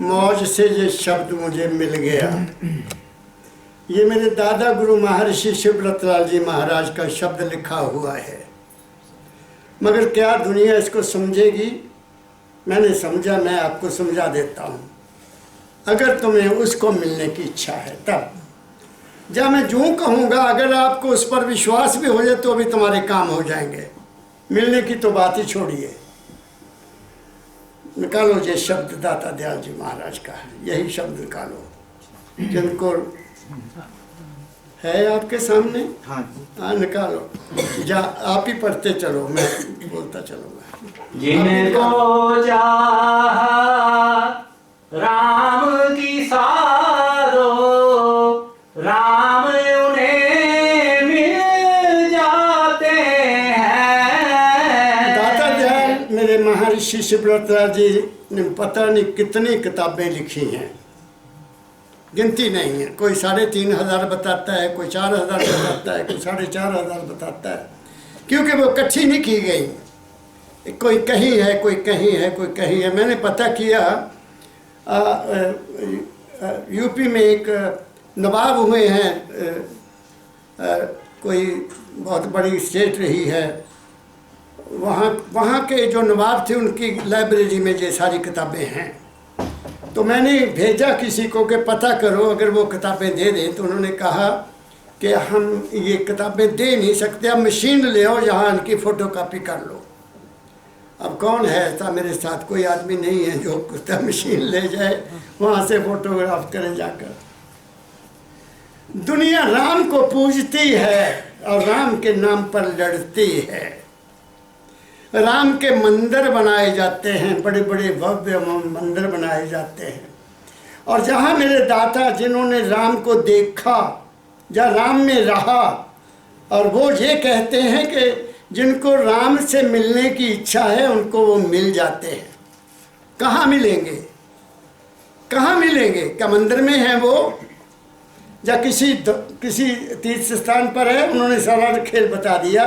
मौज से ये शब्द मुझे मिल गया। ये मेरे दादा गुरु महर्षि शिवरतलाल जी महाराज का शब्द लिखा हुआ है, मगर क्या दुनिया इसको समझेगी? मैंने समझा, मैं आपको समझा देता हूँ। अगर तुम्हें उसको मिलने की इच्छा है तब जब मैं जो कहूँगा, अगर आपको उस पर विश्वास भी हो जाए तो भी तुम्हारे काम हो जाएंगे। मिलने की तो बात ही छोड़िए। निकालो ये शब्द दाता दयाल जी महाराज का है, यही शब्द निकालो जिनको है आपके सामने। हाँ निकालो, जा आप ही पढ़ते चलो, मैं बोलता चलूँगा। जिनको चाहा राम की साधो, राम उन्हें मिल जाते हैं। दाता दयाल मेरे महर्षि शिवरतलाल जी ने पता नहीं कितनी किताबें लिखी हैं, गिनती नहीं है। कोई 3,500 बताता है, कोई 4,000 बताता है, कोई 4,500 बताता है, क्योंकि वो इकट्ठी नहीं की गई। कोई कहीं है, कोई कहीं है, कोई कहीं है। मैंने पता किया यूपी में एक नवाब हुए हैं, कोई बहुत बड़ी स्टेट रही है, वहाँ के जो नवाब थे उनकी लाइब्रेरी में ये सारी किताबें हैं। तो मैंने भेजा किसी को कि पता करो, अगर वो किताबें दे दें। तो उन्होंने कहा कि हम ये किताबें दे नहीं सकते, आप मशीन ले आओ, यहाँ इनकी फ़ोटोकॉपी कर लो। अब कौन है ऐसा मेरे साथ? कोई आदमी नहीं है जो किताब मशीन ले जाए वहाँ से फ़ोटोग्राफ करें जाकर। दुनिया राम को पूजती है और राम के नाम पर लड़ती है। राम के मंदिर बनाए जाते हैं, बड़े बड़े भव्य मंदिर बनाए जाते हैं। और जहाँ मेरे दाता जिन्होंने राम को देखा, जहाँ राम में रहा, और वो ये कहते हैं कि जिनको राम से मिलने की इच्छा है उनको वो मिल जाते हैं। कहाँ मिलेंगे? कहाँ मिलेंगे? क्या मंदिर में हैं वो, या किसी तीर्थ स्थान पर है? उन्होंने सारा खेल बता दिया।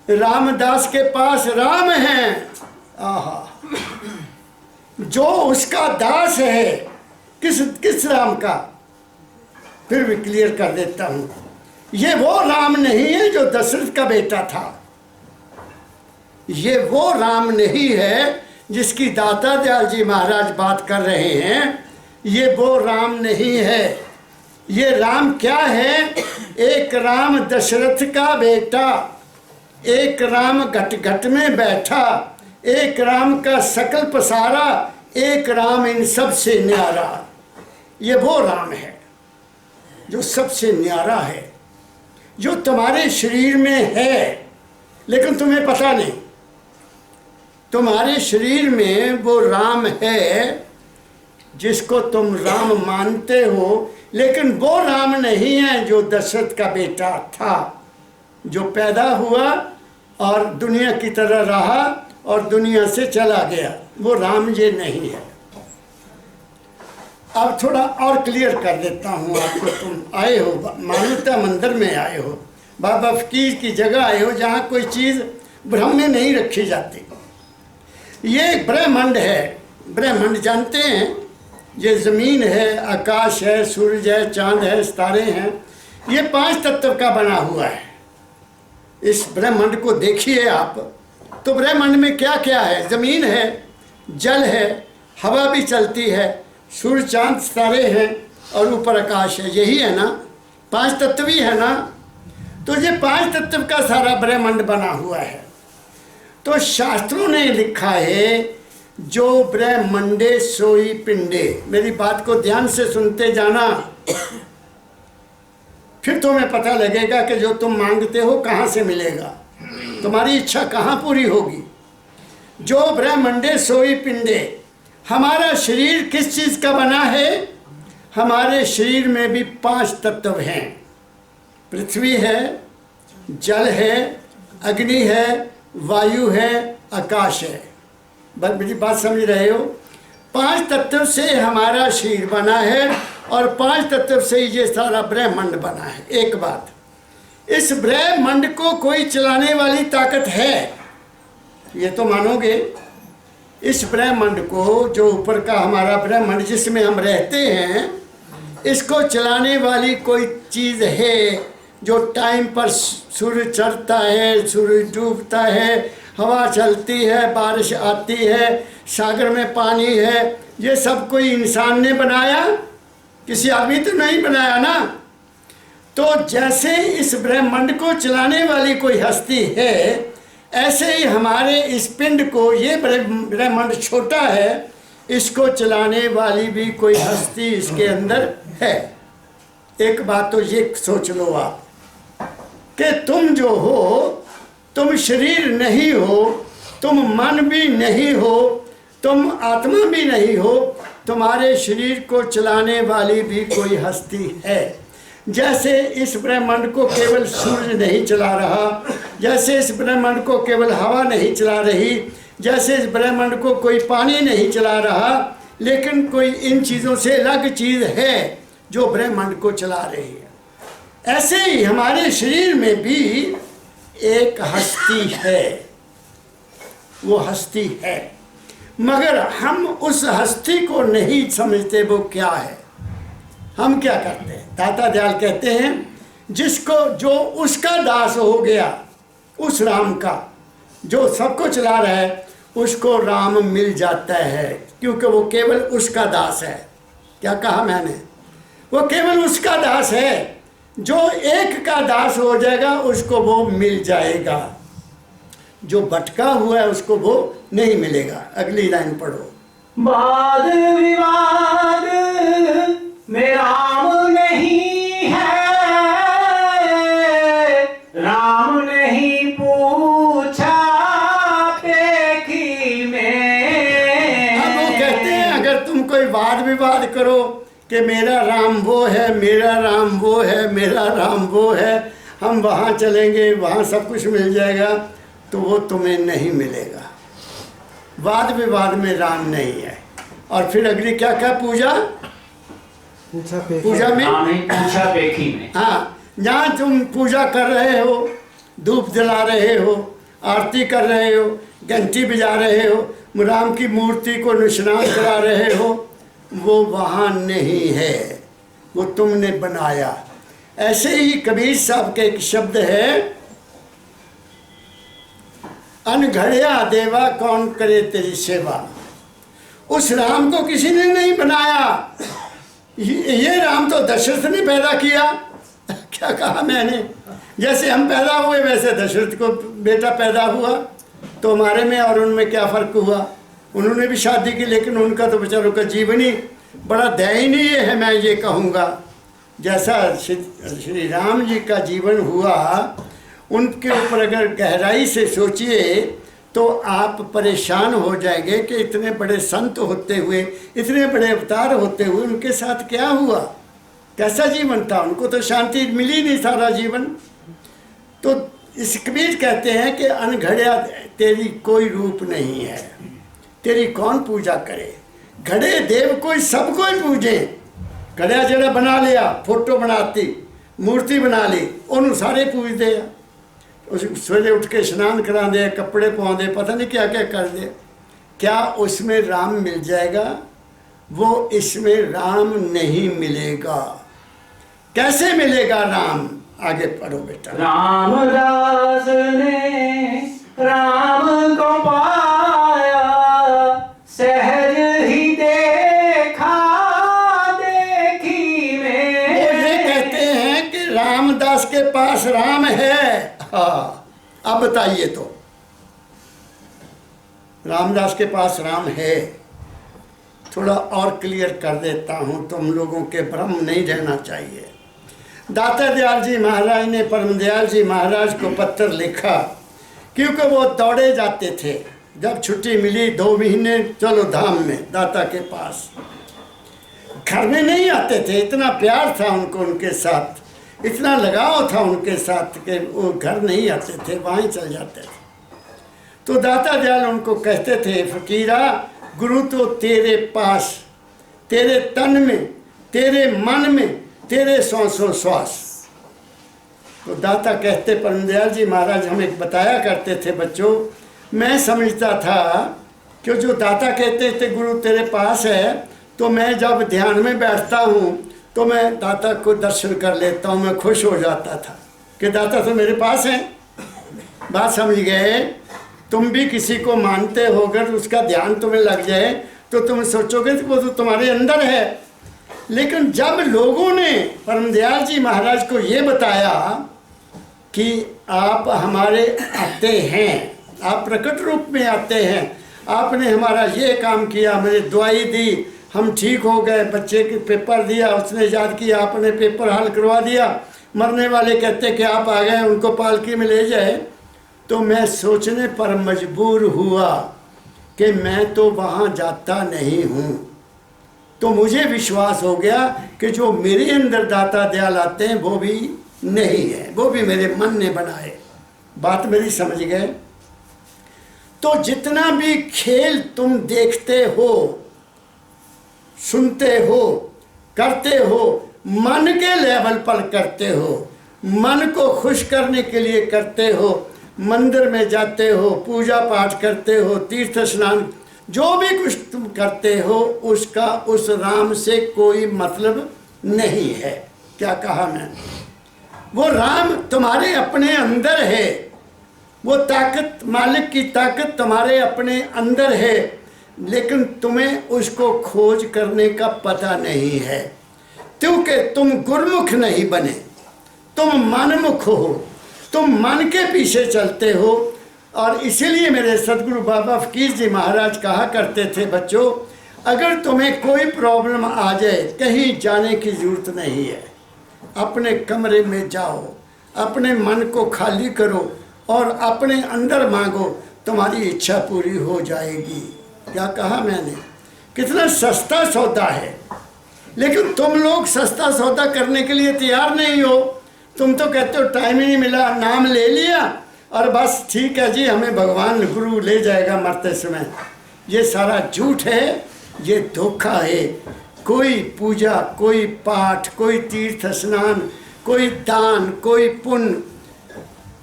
रामदास के पास राम है, आहा, जो उसका दास है। किस राम का? फिर भी क्लियर कर देता हूँ, ये वो राम नहीं है जो दशरथ का बेटा था। ये वो राम नहीं है जिसकी दाता दयाल जी महाराज बात कर रहे हैं। ये वो राम नहीं है। ये राम क्या है? एक राम दशरथ का बेटा, एक राम घट घट में बैठा, एक राम का सकल पसारा, एक राम इन सब से न्यारा। ये वो राम है जो सबसे न्यारा है, जो तुम्हारे शरीर में है लेकिन तुम्हें पता नहीं। तुम्हारे शरीर में वो राम है जिसको तुम राम मानते हो, लेकिन वो राम नहीं है जो दशरथ का बेटा था, जो पैदा हुआ और दुनिया की तरह रहा और दुनिया से चला गया। वो राम ये नहीं है। अब थोड़ा और क्लियर कर देता हूँ आपको। तुम आए हो मान्यता मंदिर में, आए हो बाबा फकीर की जगह आए हो, जहाँ कोई चीज़ भ्रम में नहीं रखी जाती। ये ब्रह्मांड है। ब्रह्मांड जानते हैं? ये ज़मीन है, आकाश है, सूरज है, चांद है, सितारे हैं। ये 5 तत्व का बना हुआ है। इस ब्रह्मांड को देखिए आप, तो ब्रह्मांड में क्या क्या है? ज़मीन है, जल है, हवा भी चलती है, सूर्य चांद सितारे हैं और ऊपर आकाश है। यही है ना? 5 तत्व ही है ना? तो ये 5 तत्व का सारा ब्रह्मांड बना हुआ है। तो शास्त्रों ने लिखा है, जो ब्रह्मंडे सोई पिंडे। मेरी बात को ध्यान से सुनते जाना, फिर तुम्हें पता लगेगा कि जो तुम मांगते हो कहाँ से मिलेगा, तुम्हारी इच्छा कहाँ पूरी होगी। जो ब्रह्मंडे सोई पिंडे। हमारा शरीर किस चीज़ का बना है? हमारे शरीर में भी 5 तत्व हैं। पृथ्वी है, जल है, अग्नि है, वायु है, आकाश है। मेरी बात समझ रहे हो? 5 तत्व से हमारा शरीर बना है और 5 तत्व से ये सारा ब्रह्मांड बना है। एक बात, इस ब्रह्मांड को कोई चलाने वाली ताकत है, ये तो मानोगे। इस ब्रह्मांड को, जो ऊपर का हमारा ब्रह्मांड जिसमें हम रहते हैं, इसको चलाने वाली कोई चीज़ है जो टाइम पर सूर्य चढ़ता है, सूर्य डूबता है, हवा चलती है, बारिश आती है, सागर में पानी है, ये सब कोई इंसान ने बनाया? किसी आदमी तो नहीं बनाया ना। तो जैसे इस ब्रह्मांड को चलाने वाली कोई हस्ती है, ऐसे ही हमारे इस पिंड को, ये ब्रह्मांड छोटा है, इसको चलाने वाली भी कोई हस्ती इसके अंदर है। एक बात तो ये सोच लो आप कि तुम जो हो, तुम शरीर नहीं हो, तुम मन भी नहीं हो, तुम आत्मा भी नहीं हो, तुम्हारे शरीर को चलाने वाली भी कोई हस्ती है। जैसे इस ब्रह्मांड को केवल सूर्य नहीं चला रहा, जैसे इस ब्रह्मांड को केवल हवा नहीं चला रही, जैसे इस ब्रह्मांड को कोई पानी नहीं चला रहा, लेकिन कोई इन चीज़ों से अलग चीज़ है जो ब्रह्मांड को चला रही है। ऐसे ही हमारे शरीर में भी एक हस्ती है, वो हस्ती है, मगर हम उस हस्ती को नहीं समझते वो क्या है। हम क्या करते हैं? दाता दयाल कहते हैं, जिसको, जो उसका दास हो गया, उस राम का जो सबको चला रहा है, उसको राम मिल जाता है, क्योंकि वो केवल उसका दास है। क्या कहा मैंने? वो केवल उसका दास है। जो एक का दास हो जाएगा उसको वो मिल जाएगा, जो भटका हुआ है उसको वो नहीं मिलेगा। अगली लाइन पढ़ो। वाद विवाद में राम नहीं है, राम नहीं पूछा पेखी में। अब वो कहते हैं, अगर तुम कोई वाद विवाद करो कि मेरा राम वो है, मेरा राम वो है, मेरा राम वो है, हम वहाँ चलेंगे, वहाँ सब कुछ मिल जाएगा, तो वो तुम्हें नहीं मिलेगा। वाद विवाद में राम नहीं है। और फिर अगली क्या क्या? पूजा में, राम नहीं पूछा पेखी में। हाँ, जहाँ तुम पूजा कर रहे हो, धूप जला रहे हो, आरती कर रहे हो, घंटी बजा रहे हो, राम की मूर्ति को स्नान करा रहे हो, वो वहाँ नहीं है, वो तुमने बनाया। ऐसे ही कबीर साहब के एक शब्द है, अनघड़िया देवा कौन करे तेरी सेवा। उस राम को किसी ने नहीं बनाया, ये राम तो दशरथ ने पैदा किया। क्या कहा मैंने? जैसे हम पैदा हुए वैसे दशरथ को बेटा पैदा हुआ, तो हमारे में और उनमें क्या फ़र्क हुआ? उन्होंने भी शादी की, लेकिन उनका तो बेचारों का जीवन ही बड़ा दयनीय है, मैं ये कहूँगा। जैसा श्री राम जी का जीवन हुआ, उनके ऊपर अगर गहराई से सोचिए तो आप परेशान हो जाएंगे कि इतने बड़े संत होते हुए, इतने बड़े अवतार होते हुए उनके साथ क्या हुआ, कैसा जीवन था? उनको तो शांति मिली नहीं सारा जीवन। तो इस कबीर कहते हैं कि अनघड़िया तेरी कोई रूप नहीं है, तेरी कौन पूजा करे। घड़े देव कोई सब कोई पूजे। घड़िया जरा बना लिया, फोटो बनाती, मूर्ति बना ली, उन्होंने सारे पूजते हैं। उस सवेरे उठ के स्नान करा दे, कपड़े पवा दे, पता नहीं क्या क्या कर दे। क्या उसमें राम मिल जाएगा? वो इसमें राम नहीं मिलेगा। कैसे मिलेगा राम? आगे पढ़ो बेटा। रामदास ने राम को पाया, सहज ही देखा देखी में। वो ये कहते हैं कि रामदास के पास राम है। हाँ, अब बताइए तो, रामदास के पास राम है? थोड़ा और क्लियर कर देता हूँ, तुम लोगों के भ्रम नहीं रहना चाहिए। दाता दयाल जी महाराज ने परम दयाल जी महाराज को पत्र लिखा, क्योंकि वो दौड़े जाते थे। जब छुट्टी मिली 2 महीने, चलो धाम में दाता के पास, घर में नहीं आते थे। इतना प्यार था उनको उनके साथ, इतना लगाव था उनके साथ कि वो घर नहीं आते थे, वहीं चल जाते थे। तो दाता दयाल उनको कहते थे, फकीरा गुरु तो तेरे पास, तेरे तन में, तेरे मन में, तेरे सांसों श्वास। तो दाता कहते, परम दयाल जी महाराज हमें बताया करते थे, बच्चों मैं समझता था क्यों जो दाता कहते थे गुरु तेरे पास है, तो मैं जब ध्यान में बैठता हूँ तो मैं दाता को दर्शन कर लेता हूँ, मैं खुश हो जाता था कि दाता तो मेरे पास है। बात समझ गए? तुम भी किसी को मानते हो, अगर उसका ध्यान तुम्हें लग जाए तो तुम सोचोगे कि वो तो तुम्हारे अंदर है। लेकिन जब लोगों ने परमदयाल जी महाराज को ये बताया कि आप हमारे आते हैं, आप प्रकट रूप में आते हैं, आपने हमारा ये काम किया, मुझे दवाई दी, हम ठीक हो गए, बच्चे के पेपर दिया, उसने याद किया, आपने पेपर हल करवा दिया, मरने वाले कहते कि आप आ गए, उनको पालकी में ले जाए, तो मैं सोचने पर मजबूर हुआ कि मैं तो वहाँ जाता नहीं हूँ। तो मुझे विश्वास हो गया कि जो मेरे अंदर दाता दयाल आते हैं वो भी नहीं है, वो भी मेरे मन ने बनाए। बात मेरी समझ गए? तो जितना भी खेल तुम देखते हो, सुनते हो, करते हो, मन के लेवल पर करते हो, मन को खुश करने के लिए करते हो, मंदिर में जाते हो, पूजा पाठ करते हो, तीर्थ स्नान, जो भी कुछ तुम करते हो उसका उस राम से कोई मतलब नहीं है। क्या कहा मैंने? वो राम तुम्हारे अपने अंदर है, वो ताकत, मालिक की ताकत तुम्हारे अपने अंदर है, लेकिन तुम्हें उसको खोज करने का पता नहीं है, क्योंकि तुम गुरमुख नहीं बने, तुम मनमुख हो, तुम मन के पीछे चलते हो। और इसीलिए मेरे सदगुरु बाबा फकीर जी महाराज कहा करते थे, बच्चों अगर तुम्हें कोई प्रॉब्लम आ जाए, कहीं जाने की जरूरत नहीं है, अपने कमरे में जाओ, अपने मन को खाली करो और अपने अंदर मांगो, तुम्हारी इच्छा पूरी हो जाएगी। क्या कहा मैंने? कितना सस्ता सौदा है, लेकिन तुम लोग सस्ता सौदा करने के लिए तैयार नहीं हो। तुम तो कहते हो टाइम ही नहीं मिला, नाम ले लिया और बस ठीक है जी, हमें भगवान गुरु ले जाएगा मरते समय। ये सारा झूठ है, ये धोखा है। कोई पूजा, कोई पाठ, कोई तीर्थ स्नान, कोई दान, कोई पुण्य,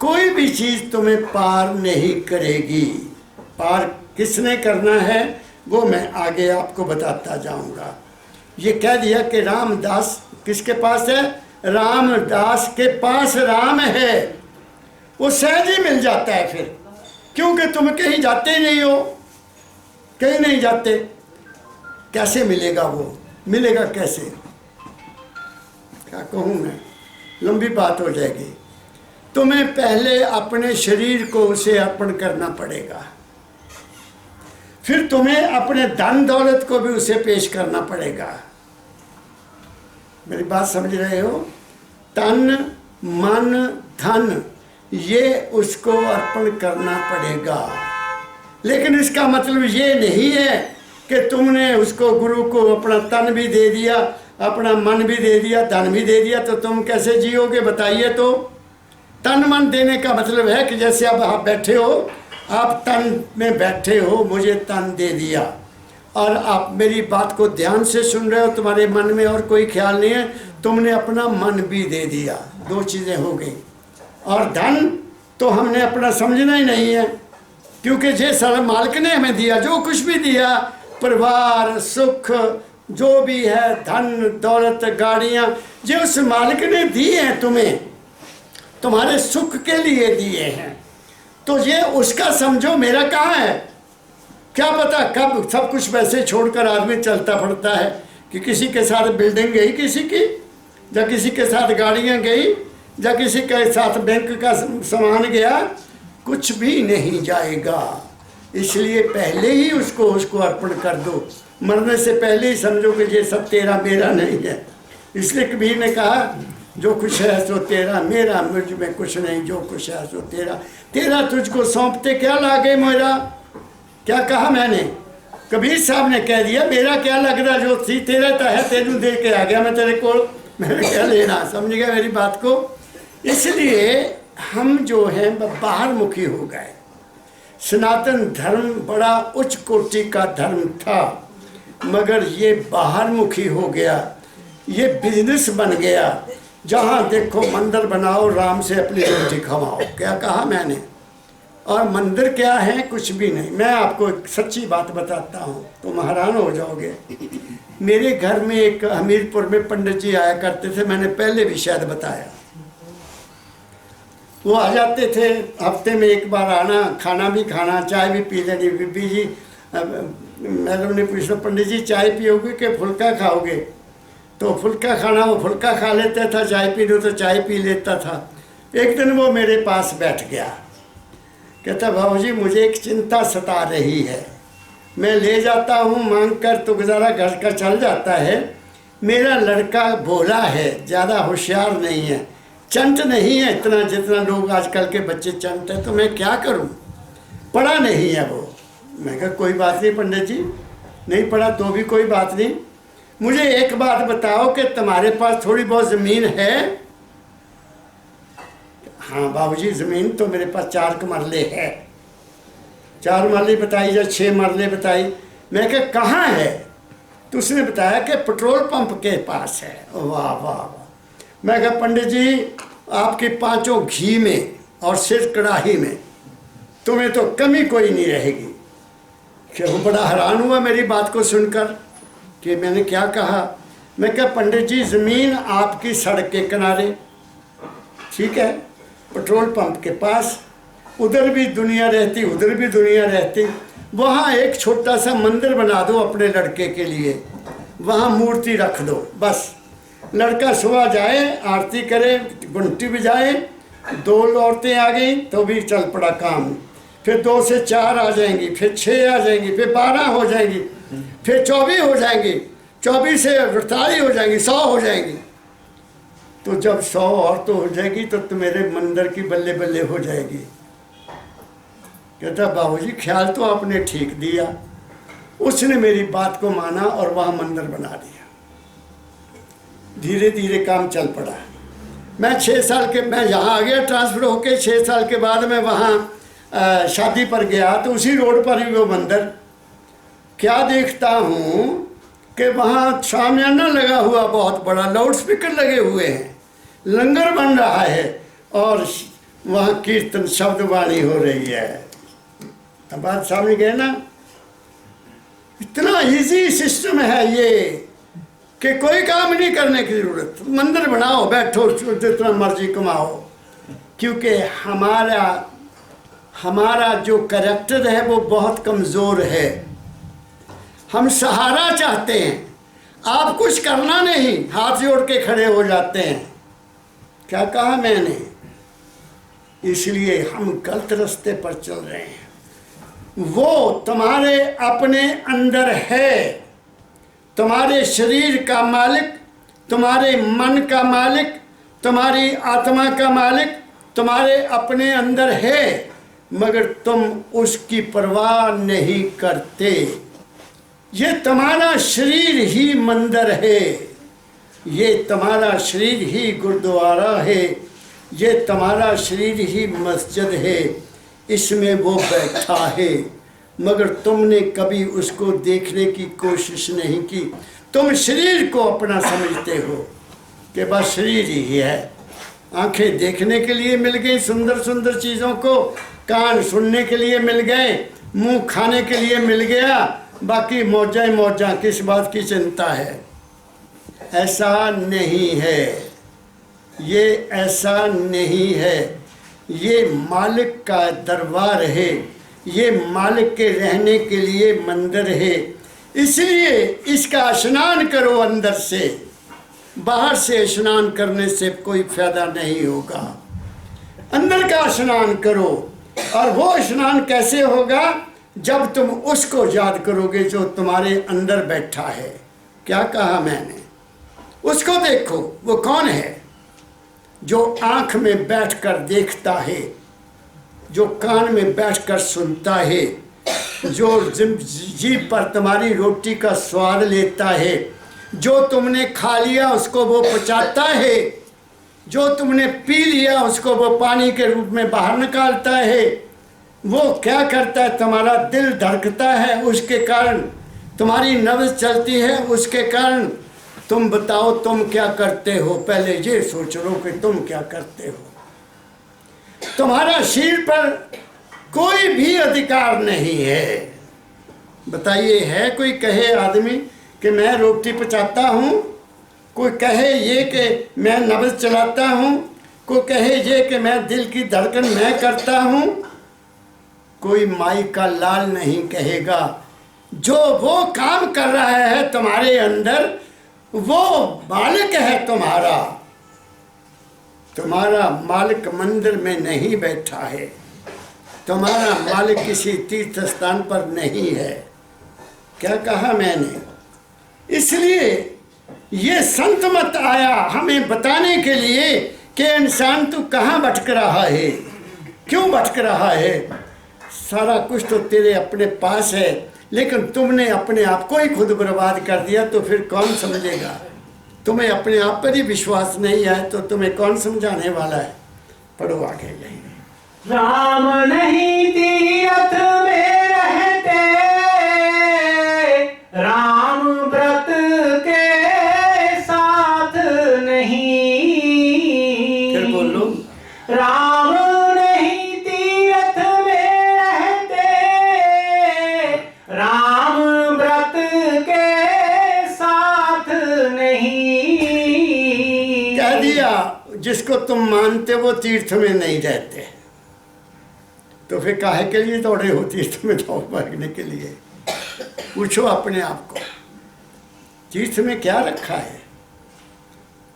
कोई भी चीज़ तुम्हें पार नहीं करेगी। पार किसने करना है वो मैं आगे आपको बताता जाऊंगा। ये कह दिया कि रामदास किसके पास है? रामदास के पास राम है, वो सहज ही मिल जाता है फिर, क्योंकि तुम कहीं जाते ही नहीं हो, कहीं नहीं जाते। कैसे मिलेगा वो? मिलेगा कैसे? क्या कहूँ मैं, लंबी बात हो जाएगी। तुम्हें पहले अपने शरीर को उसे अर्पण करना पड़ेगा, फिर तुम्हें अपने धन दौलत को भी उसे पेश करना पड़ेगा। मेरी बात समझ रहे हो? तन मन धन ये उसको अर्पण करना पड़ेगा। लेकिन इसका मतलब ये नहीं है कि तुमने उसको, गुरु को अपना तन भी दे दिया, अपना मन भी दे दिया, धन भी दे दिया, तो तुम कैसे जियोगे बताइए? तो तन मन देने का मतलब है कि जैसे अब आप बैठे हो, आप तन में बैठे हो, मुझे तन दे दिया और आप मेरी बात को ध्यान से सुन रहे हो, तुम्हारे मन में और कोई ख्याल नहीं है, तुमने अपना मन भी दे दिया, दो चीज़ें हो गई। और धन तो हमने अपना समझना ही नहीं है, क्योंकि ये सारा मालिक ने हमें दिया, जो कुछ भी दिया, परिवार सुख जो भी है, धन दौलत गाड़ियाँ, जो उस मालिक ने दी हैं तुम्हें, तुम्हारे सुख के लिए दिए हैं, तो ये उसका समझो, मेरा कहाँ है? क्या पता कब सब कुछ वैसे छोड़कर आदमी चलता पड़ता है कि किसी के साथ बिल्डिंग गई किसी की, या किसी के साथ गाड़ियाँ गई, या किसी के साथ बैंक का सामान गया, कुछ भी नहीं जाएगा। इसलिए पहले ही उसको अर्पण कर दो, मरने से पहले ही समझो कि ये सब तेरा मेरा नहीं है। इसलिए कबीर ने कहा, जो कुछ है सो तेरा, मेरा मुझ में कुछ नहीं, जो कुछ है सो तेरा, तेरा तुझको सौंपते क्या लागे मेरा। क्या कहा मैंने? कबीर साहब ने कह दिया, मेरा क्या लग रहा, जो थी तेरा तो है, तेनू दे के आ गया मैं तेरे को, मैंने क्या लेना। समझ गया मेरी बात को? इसलिए हम जो हैं बाहर मुखी हो गए। सनातन धर्म बड़ा उच्च कोटि का धर्म था, मगर ये बाहर मुखी हो गया, ये बिजनेस बन गया। जहाँ देखो मंदिर बनाओ, राम से अपनी रोटी खवाओ। क्या कहा मैंने? और मंदिर क्या है, कुछ भी नहीं। मैं आपको एक सच्ची बात बताता हूँ, तुम हैरान हो जाओगे। मेरे घर में एक हमीरपुर में पंडित जी आया करते थे, मैंने पहले भी शायद बताया। वो आ जाते थे, हफ्ते में एक बार आना, खाना भी खाना, चाय भी पी लेनी। बीबी जी, मैडम ने पूछा पंडित जी चाय पियोगे कि फुल्का खाओगे? तो फुल्का खाना वो फुल्का खा लेता था, चाय पी लो तो चाय पी लेता था। एक दिन वो मेरे पास बैठ गया, कहता बाबूजी मुझे एक चिंता सता रही है, मैं ले जाता हूँ मांग कर तो गुजारा घर का चल जाता है, मेरा लड़का भोला है, ज़्यादा होशियार नहीं है, चंट नहीं है इतना जितना लोग आजकल के बच्चे चंट है, तो मैं क्या करूँ, पढ़ा नहीं है वो। मैं कहा कोई बात नहीं पंडित जी, नहीं पढ़ा तो भी कोई बात नहीं, मुझे एक बात बताओ कि तुम्हारे पास थोड़ी बहुत ज़मीन है? हाँ बाबूजी ज़मीन तो मेरे पास 4 मरले है। 4 मरले बताई या 6 मरले बताई। मैं कहा कहाँ है? तो उसने बताया कि पेट्रोल पंप के पास है। वाह वाह वाह। मैं कहा पंडित जी आपकी 5 घी में और सिर कढ़ाई में तुम्हें तो कमी कोई नहीं रहेगी। कि वो बड़ा हैरान हुआ मेरी बात को सुनकर कि मैंने क्या कहा। मैं कहा पंडित जी ज़मीन आपकी सड़क के किनारे, ठीक है, पेट्रोल पंप के पास, उधर भी दुनिया रहती उधर भी दुनिया रहती, वहाँ एक छोटा सा मंदिर बना दो अपने लड़के के लिए, वहाँ मूर्ति रख दो बस। लड़का सुबह जाए आरती करे, घंटी बजाए, 2 औरतें आ गई तो भी चल पड़ा काम, फिर 2 से 4 आ जाएंगी, फिर 6 आ जाएंगी, फिर 12 हो जाएंगी, फिर 24 हो जाएंगी, 24 से 48 हो जाएंगी, 100 हो जाएंगी। तो जब 100 और तो हो जाएगी तो मेरे मंदिर की बल्ले बल्ले हो जाएगी। कहता बाबूजी ख्याल तो आपने ठीक दिया। उसने मेरी बात को माना और वहाँ मंदिर बना दिया। धीरे धीरे काम चल पड़ा। मैं 6 साल के, मैं यहाँ आ गया ट्रांसफ़र होके, 6 साल के बाद मैं वहाँ शादी पर गया तो उसी रोड पर ही वो मंदिर। क्या देखता हूँ कि वहाँ शामियाना लगा हुआ बहुत बड़ा, लाउड स्पीकर लगे हुए हैं, लंगर बन रहा है और वहाँ कीर्तन शब्द वाणी हो रही है। अब बात सामने गए ना, इतना इजी सिस्टम है ये कि कोई काम नहीं करने की ज़रूरत, मंदिर बनाओ, बैठो, जितना मर्जी कमाओ। क्योंकि हमारा जो कैरेक्टर है वो बहुत कमज़ोर है। हम सहारा चाहते हैं, आप कुछ करना नहीं, हाथ जोड़ के खड़े हो जाते हैं। क्या कहा मैंने? इसलिए हम गलत रास्ते पर चल रहे हैं। वो तुम्हारे अपने अंदर है, तुम्हारे शरीर का मालिक, तुम्हारे मन का मालिक, तुम्हारी आत्मा का मालिक तुम्हारे अपने अंदर है, मगर तुम उसकी परवाह नहीं करते। ये तुम्हारा शरीर ही मंदिर है, ये तुम्हारा शरीर ही गुरुद्वारा है, ये तुम्हारा शरीर ही मस्जिद है, इसमें वो बैठा है, मगर तुमने कभी उसको देखने की कोशिश नहीं की। तुम शरीर को अपना समझते हो कि बस शरीर ही है। आंखें देखने के लिए मिल गई सुंदर सुंदर चीज़ों को, कान सुनने के लिए मिल गए, मुंह खाने के लिए मिल गया, बाकी मौजा ही मौजा, किस बात की चिंता है? ऐसा नहीं है, ये ऐसा नहीं है। ये मालिक का दरबार है, ये मालिक के रहने के लिए मंदिर है। इसलिए इसका स्नान करो अंदर से, बाहर से स्नान करने से कोई फायदा नहीं होगा। अंदर का स्नान करो, और वो स्नान कैसे होगा? जब तुम उसको याद करोगे जो तुम्हारे अंदर बैठा है। क्या कहा मैंने? उसको देखो, वो कौन है? जो आँख में बैठकर देखता है, जो कान में बैठकर सुनता है, जो जीभ पर तुम्हारी रोटी का स्वाद लेता है, जो तुमने खा लिया उसको वो पचाता है, जो तुमने पी लिया उसको वो पानी के रूप में बाहर निकालता है। वो क्या करता है? तुम्हारा दिल धड़कता है, उसके कारण तुम्हारी नब्ज़ चलती है, उसके कारण। तुम बताओ तुम क्या करते हो? पहले ये सोच लो कि तुम क्या करते हो। तुम्हारा शरीर पर कोई भी अधिकार नहीं है। बताइए, है कोई कहे आदमी कि मैं रोटी पचाता हूँ, कोई कहे ये कि मैं नब्ज़ चलाता हूँ, कोई कहे ये कि मैं दिल की धड़कन मैं करता हूँ। कोई माई का लाल नहीं कहेगा। जो वो काम कर रहा है तुम्हारे अंदर, वो मालिक है तुम्हारा। तुम्हारा मालिक मंदिर में नहीं बैठा है, तुम्हारा मालिक किसी तीर्थ स्थान पर नहीं है। क्या कहा मैंने? इसलिए ये संत मत आया हमें बताने के लिए कि इंसान तू कहाँ भटक रहा है, क्यों भटक रहा है। सारा कुछ तो तेरे अपने पास है, लेकिन तुमने अपने आप को ही खुद बर्बाद कर दिया, तो फिर कौन समझेगा। तुम्हें अपने आप पर ही विश्वास नहीं है तो तुम्हें कौन समझाने वाला है। पढ़ो आगे यही। राम नहीं तीरथ में रहते, राम व्रत के साथ नहीं। फिर बोलो। राम नहीं तीरथ में रहते, राम व्रत के साथ नहीं। कह दिया जिसको तुम मानते वो तीर्थ में नहीं रहते, तो फिर काहे के लिए दौड़े हो तीर्थ में दौड़ भागने के लिए। पूछो अपने आप को, तीर्थ में क्या रखा है।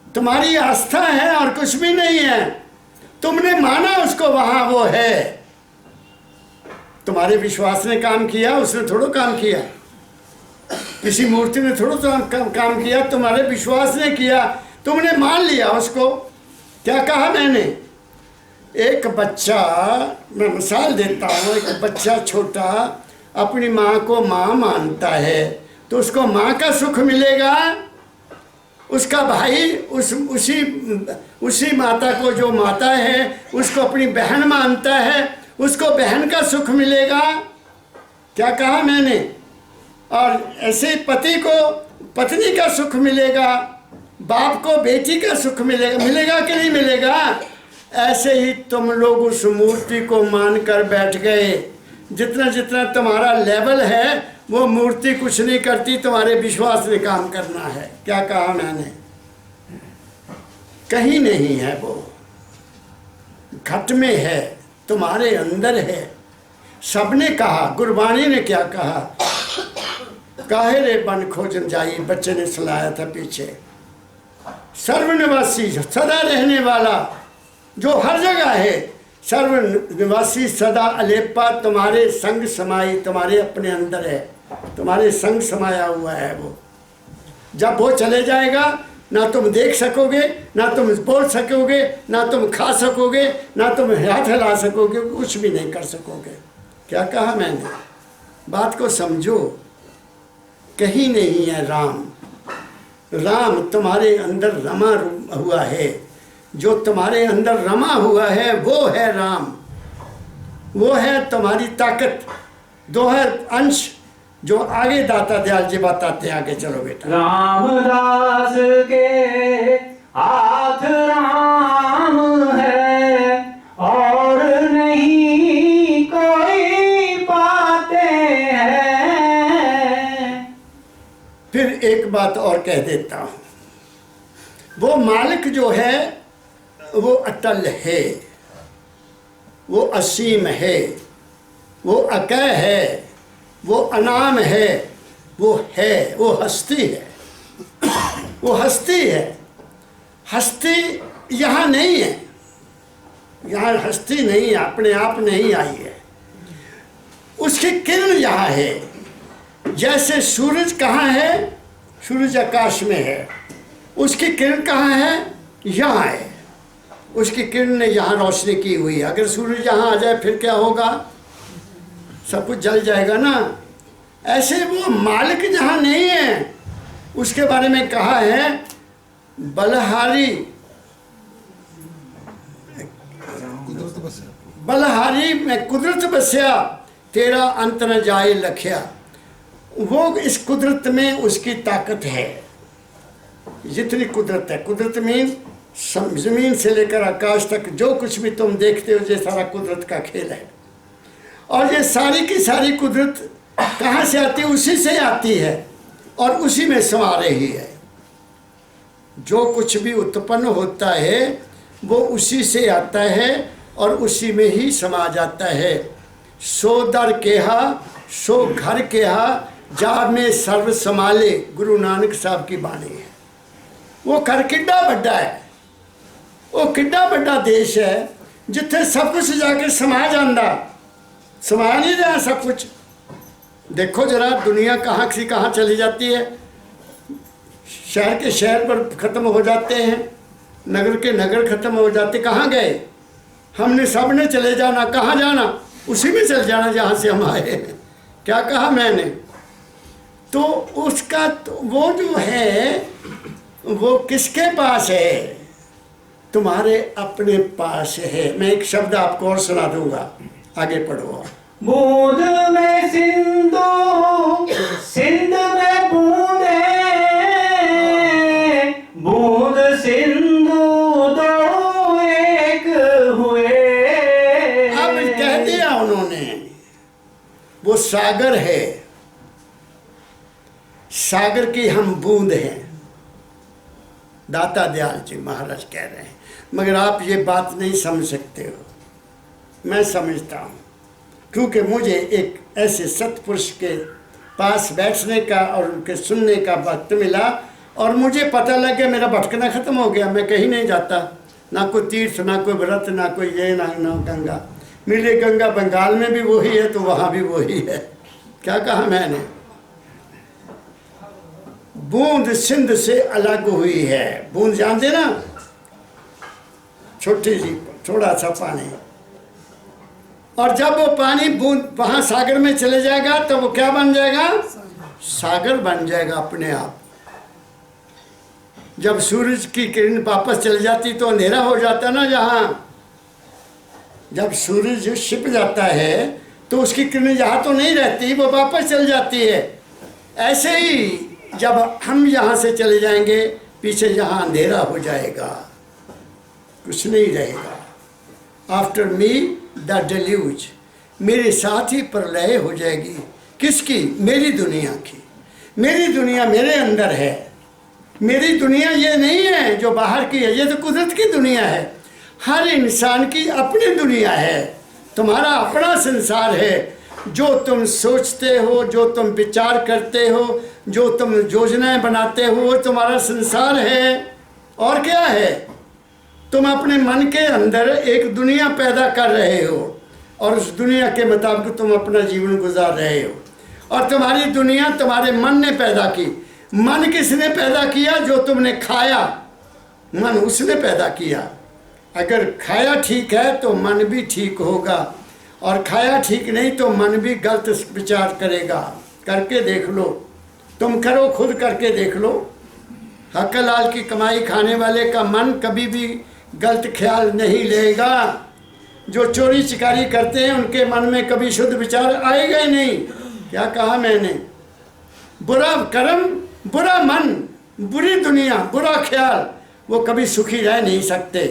तुम्हारी आस्था है और कुछ भी नहीं है। तुमने माना उसको, वहां वो है। तुम्हारे विश्वास ने काम किया, उसने थोड़ा काम किया। किसी मूर्ति ने थोड़ा काम किया, तुम्हारे विश्वास ने किया। तुमने मान लिया उसको। क्या कहा मैंने? एक बच्चा, मैं मिसाल देता हूँ, एक बच्चा छोटा अपनी माँ को माँ मानता है, तो उसको माँ का सुख मिलेगा। उसका भाई उसी माता को, जो माता है, उसको अपनी बहन मानता है, उसको बहन का सुख मिलेगा। क्या कहा मैंने? और ऐसे पति को पत्नी का सुख मिलेगा, बाप को बेटी का सुख मिलेगा। मिलेगा कि नहीं मिलेगा? ऐसे ही तुम लोग उस मूर्ति को मानकर बैठ गए। जितना जितना तुम्हारा लेवल है, वो मूर्ति कुछ नहीं करती, तुम्हारे विश्वास ने काम करना है। क्या कहा मैंने? कहीं नहीं है, वो घट में है, तुम्हारे अंदर है। सबने कहा, गुरबाणी ने क्या कहा? काहे रे बन खोजन जाई, बच्चे ने सुनाया था पीछे। सर्वनिवासी, सदा रहने वाला, जो हर जगह है, सर्वनिवासी सदा अलेपा, तुम्हारे संग समाई, तुम्हारे अपने अंदर है, तुम्हारे संग समाया हुआ है वो। जब वो चले जाएगा, ना तुम देख सकोगे, ना तुम बोल सकोगे, ना तुम खा सकोगे, ना तुम हाथ हिला सकोगे, कुछ भी नहीं कर सकोगे। क्या कहा मैंने? बात को समझो। कहीं नहीं है राम। राम तुम्हारे अंदर रमा हुआ है। जो तुम्हारे अंदर रमा हुआ है वो है राम। वो है तुम्हारी ताकत। दो है अंश जो आगे दाता दयाल जी बताते हैं। आगे चलो बेटा। रामदास के हाथ राम है और नहीं कोई पाते हैं। फिर एक बात और कह देता हूँ, वो मालिक जो है वो अटल है, वो असीम है, वो अकय है, वो अनाम है, वो हस्ती है। वो हस्ती है। हस्ती यहाँ नहीं है, यहाँ हस्ती नहीं है, अपने आप नहीं आई है। उसकी किरण यहाँ है। जैसे सूरज कहाँ है? सूरज आकाश में है। उसकी किरण कहाँ है? यहाँ है। उसकी किरण ने यहाँ रोशनी की हुई है। अगर सूरज यहाँ आ जाए फिर क्या होगा? सब कुछ जल जाएगा ना। ऐसे वो मालिक जहाँ नहीं है, उसके बारे में कहा है बलहारी में कुदरत बस्या, तेरा अंत न जाए लखिया। वो इस कुदरत में उसकी ताकत है। जितनी कुदरत है, कुदरत में ज़मीन से लेकर आकाश तक जो कुछ भी तुम देखते हो, ये सारा कुदरत का खेल है। और ये सारी की सारी कुदरत कहाँ से आती है? उसी से आती है और उसी में समा रही है। जो कुछ भी उत्पन्न होता है वो उसी से आता है और उसी में ही समा जाता है। सो दर केहा सो घर केहा जा में सर्व संभाले, गुरु नानक साहब की बाणी है। वो घर किड्डा बड़ा है, वो किड्डा बड़ा देश है जिथे सब कुछ जाके समा जाता, समा नहीं रहा सब कुछ। देखो जरा दुनिया कहाँ से कहाँ चली जाती है, शहर के शहर पर ख़त्म हो जाते हैं, नगर के नगर ख़त्म हो जाते। कहाँ गए? हमने सब ने चले जाना, कहाँ जाना? उसी में चल जाना जहाँ से हम आए हैं। क्या कहा मैंने? तो उसका तो वो जो है वो किसके पास है? तुम्हारे अपने पास है। मैं एक शब्द आपको और सुना दूंगा, आगे पढ़ो। बूंद में सिंधु, सिंध में बूंदे, बूंद सिंधु दो एक हुए। अब कह दिया उन्होंने, वो सागर है, सागर की हम बूंद हैं। दाता दयाल जी महाराज कह रहे हैं, मगर आप ये बात नहीं समझ सकते हो। मैं समझता हूँ, क्योंकि मुझे एक ऐसे सत्पुरुष के पास बैठने का और उनके सुनने का वक्त मिला और मुझे पता लग गया मेरा भटकना ख़त्म हो गया। मैं कहीं नहीं जाता, ना कोई तीर्थ, ना कोई व्रत, ना कोई ये, ना गंगा। मिले गंगा बंगाल में भी वही है तो वहाँ भी वही है। क्या कहा मैंने? बूंद सिंध से अलग हुई है। बूंद जानते ना, छोटी सी थोड़ा सा पानी, और जब वो पानी बूंद वहाँ सागर में चले जाएगा तो वो क्या बन जाएगा? सागर बन जाएगा अपने आप। जब सूरज की किरण वापस चली जाती तो अंधेरा हो जाता ना। जहाँ जब सूरज छिप जाता है तो उसकी किरण यहाँ तो नहीं रहती, वो वापस चल जाती है। ऐसे ही जब हम यहाँ से चले जाएंगे पीछे जहाँ अंधेरा हो जाएगा, कुछ नहीं रहेगा। आफ्टर मी द डेल्यूज, मेरे साथ ही प्रलय हो जाएगी। किसकी? मेरी दुनिया की। मेरी दुनिया मेरे अंदर है। मेरी दुनिया ये नहीं है जो बाहर की है, ये तो कुदरत की दुनिया है। हर इंसान की अपनी दुनिया है, तुम्हारा अपना संसार है। जो तुम सोचते हो, जो तुम विचार करते हो, जो तुम योजनाएं बनाते हो, वो तुम्हारा संसार है। और क्या है? तुम अपने मन के अंदर एक दुनिया पैदा कर रहे हो और उस दुनिया के मुताबिक तुम अपना जीवन गुजार रहे हो। और तुम्हारी दुनिया तुम्हारे मन ने पैदा की। मन किसने पैदा किया? जो तुमने खाया, मन उसने पैदा किया। अगर खाया ठीक है तो मन भी ठीक होगा, और खाया ठीक नहीं तो मन भी गलत विचार करेगा। करके देख लो, तुम करो, खुद करके देख लो। हक्कलाल की कमाई खाने वाले का मन कभी भी गलत ख्याल नहीं लेगा। जो चोरी चिकारी करते हैं उनके मन में कभी शुद्ध विचार आएगा ही नहीं। क्या कहा मैंने? बुरा कर्म, बुरा मन, बुरी दुनिया, बुरा ख्याल, वो कभी सुखी रह नहीं सकते।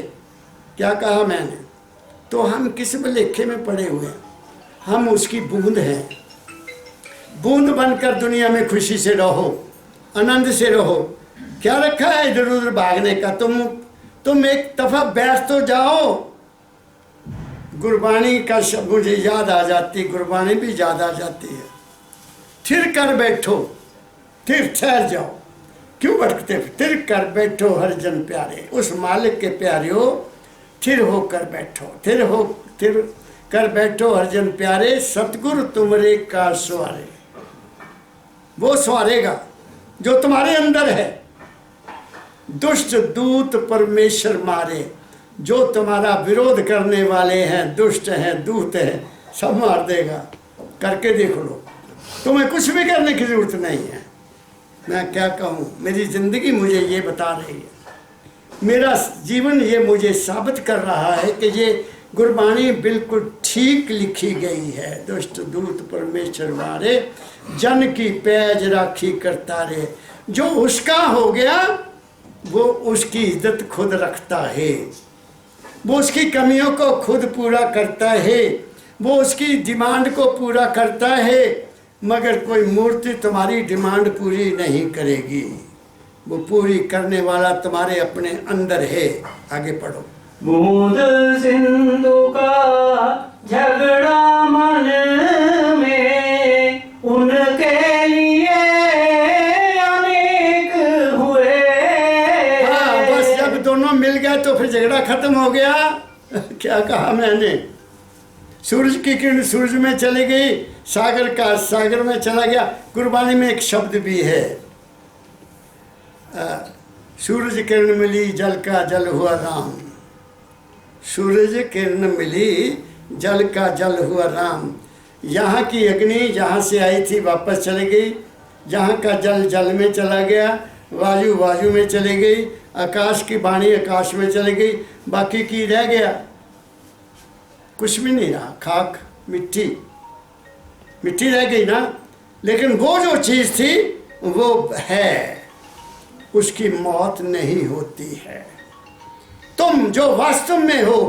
क्या कहा मैंने? तो हम किस लेखे में पड़े हुए हैं? हम उसकी बूंद हैं। बूंद बनकर दुनिया में खुशी से रहो, आनंद से रहो। क्या रखा है इधर उधर भागने का? तुम एक दफा बैठ तो जाओ। गुरबानी का शब्द मुझे याद आ जाती, गुरबानी भी याद आ जाती है। थिर कर बैठो, फिर ठहर जाओ, क्यों भटकते? थिर कर बैठो हर जन प्यारे, उस मालिक के प्यारियों थिर होकर बैठो। थिर कर बैठो हर जन प्यारे, सतगुरु तुमरे का सवारे। वो सवारेगा जो तुम्हारे अंदर है। दुष्ट दूत परमेश्वर मारे, जो तुम्हारा विरोध करने वाले हैं, दुष्ट हैं, दूत हैं, सब मार देगा। करके देख लो, तुम्हें कुछ भी करने की जरूरत नहीं है। मैं क्या कहूँ, मेरी ज़िंदगी मुझे ये बता रही है, मेरा जीवन ये मुझे साबित कर रहा है कि ये गुरबानी बिल्कुल ठीक लिखी गई है। दुष्ट दूत परमेश्वर वारे, जन की पैज राखी करता रे। जो उसका हो गया वो उसकी इज्जत खुद रखता है, वो उसकी कमियों को खुद पूरा करता है, वो उसकी डिमांड को पूरा करता है, मगर कोई मूर्ति तुम्हारी डिमांड पूरी नहीं करेगी। वो पूरी करने वाला तुम्हारे अपने अंदर है। आगे पढ़ो। बूंद सिंधु का झगड़ा मन में, उनके लिए अनेक हुए। हाँ, बस जब दोनों मिल गए तो फिर झगड़ा खत्म हो गया। क्या कहा मैंने? सूरज की किरण सूरज में चली गई, सागर का सागर में चला गया। गुरबानी में एक शब्द भी है, सूरज किरण मिली जल का जल हुआ राम। सूरज किरण मिली जल का जल हुआ राम। यहाँ की अग्नि जहाँ से आई थी वापस चली गई, जहाँ का जल जल में चला गया, वायु वायु में चली गई, आकाश की वाणी आकाश में चली गई। बाकी की रह गया? कुछ भी नहीं रहा, खाक मिट्टी, मिट्टी रह गई ना। लेकिन वो जो चीज़ थी वो है, उसकी मौत नहीं होती है। तुम जो वास्तव में हो,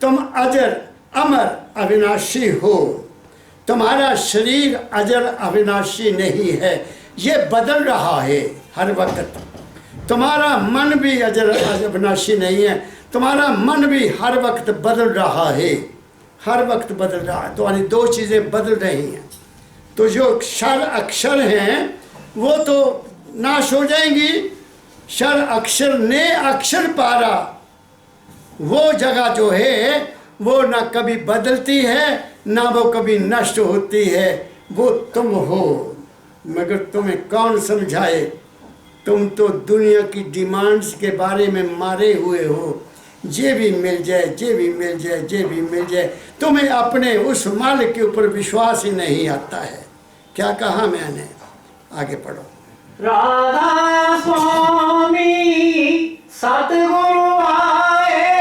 तुम अजर अमर अविनाशी हो। तुम्हारा शरीर अजर अविनाशी नहीं है, ये बदल रहा है हर वक्त। तुम्हारा मन भी अजर अविनाशी नहीं है, तुम्हारा मन भी हर वक्त बदल रहा है, हर वक्त बदल रहा है। तुम्हारी दो चीज़ें बदल रही हैं। तो जो क्षर अक्षर हैं वो तो नाश हो जाएंगी। क्षर अक्षर ने अक्षर पारा, वो जगह जो है वो ना कभी बदलती है ना वो कभी नष्ट होती है, वो तुम हो। मगर तुम्हें कौन समझाए? तुम तो दुनिया की डिमांड्स के बारे में मारे हुए हो। ये भी मिल जाए, ये भी मिल जाए, ये भी मिल जाए। तुम्हें अपने उस मालिक के ऊपर विश्वास ही नहीं आता है। क्या कहा मैंने? आगे पढ़ो। राधा स्वामी सतगुरु आए,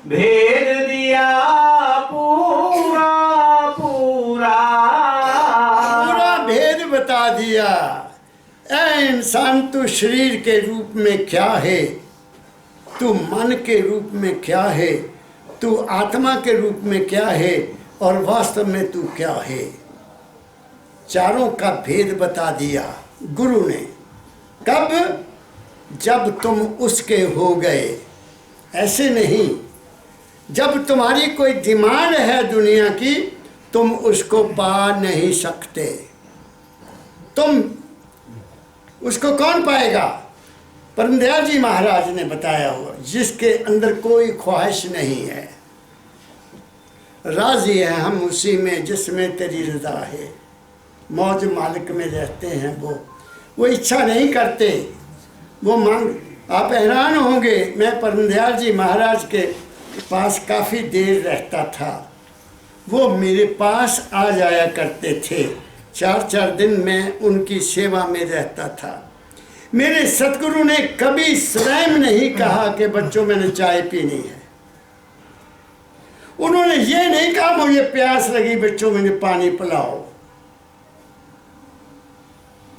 भेद दिया पूरा पूरा। पूरा भेद बता दिया। ऐ इंसान, तू शरीर के रूप में क्या है, तू मन के रूप में क्या है, तू आत्मा के रूप में क्या है, और वास्तव में तू क्या है। चारों का भेद बता दिया गुरु ने। कब? जब तुम उसके हो गए। ऐसे नहीं, जब तुम्हारी कोई डिमांड है दुनिया की, तुम उसको पा नहीं सकते। तुम उसको कौन पाएगा? परमदयाल जी महाराज ने बताया हुआ, जिसके अंदर कोई ख्वाहिश नहीं है, राजी है हम उसी में जिसमें तेरी रजा है। मौज मालिक में रहते हैं वो इच्छा नहीं करते, वो मांग। आप हैरान होंगे, मैं परमदयाल जी महाराज के पास काफ़ी देर रहता था। वो मेरे पास आ जाया करते थे, 4-4 दिन मैं उनकी सेवा में रहता था। मेरे सतगुरु ने कभी स्वयं नहीं कहा कि बच्चों मैंने चाय पीनी है। उन्होंने ये नहीं कहा मुझे प्यास लगी बच्चों मुझे पानी पिलाओ।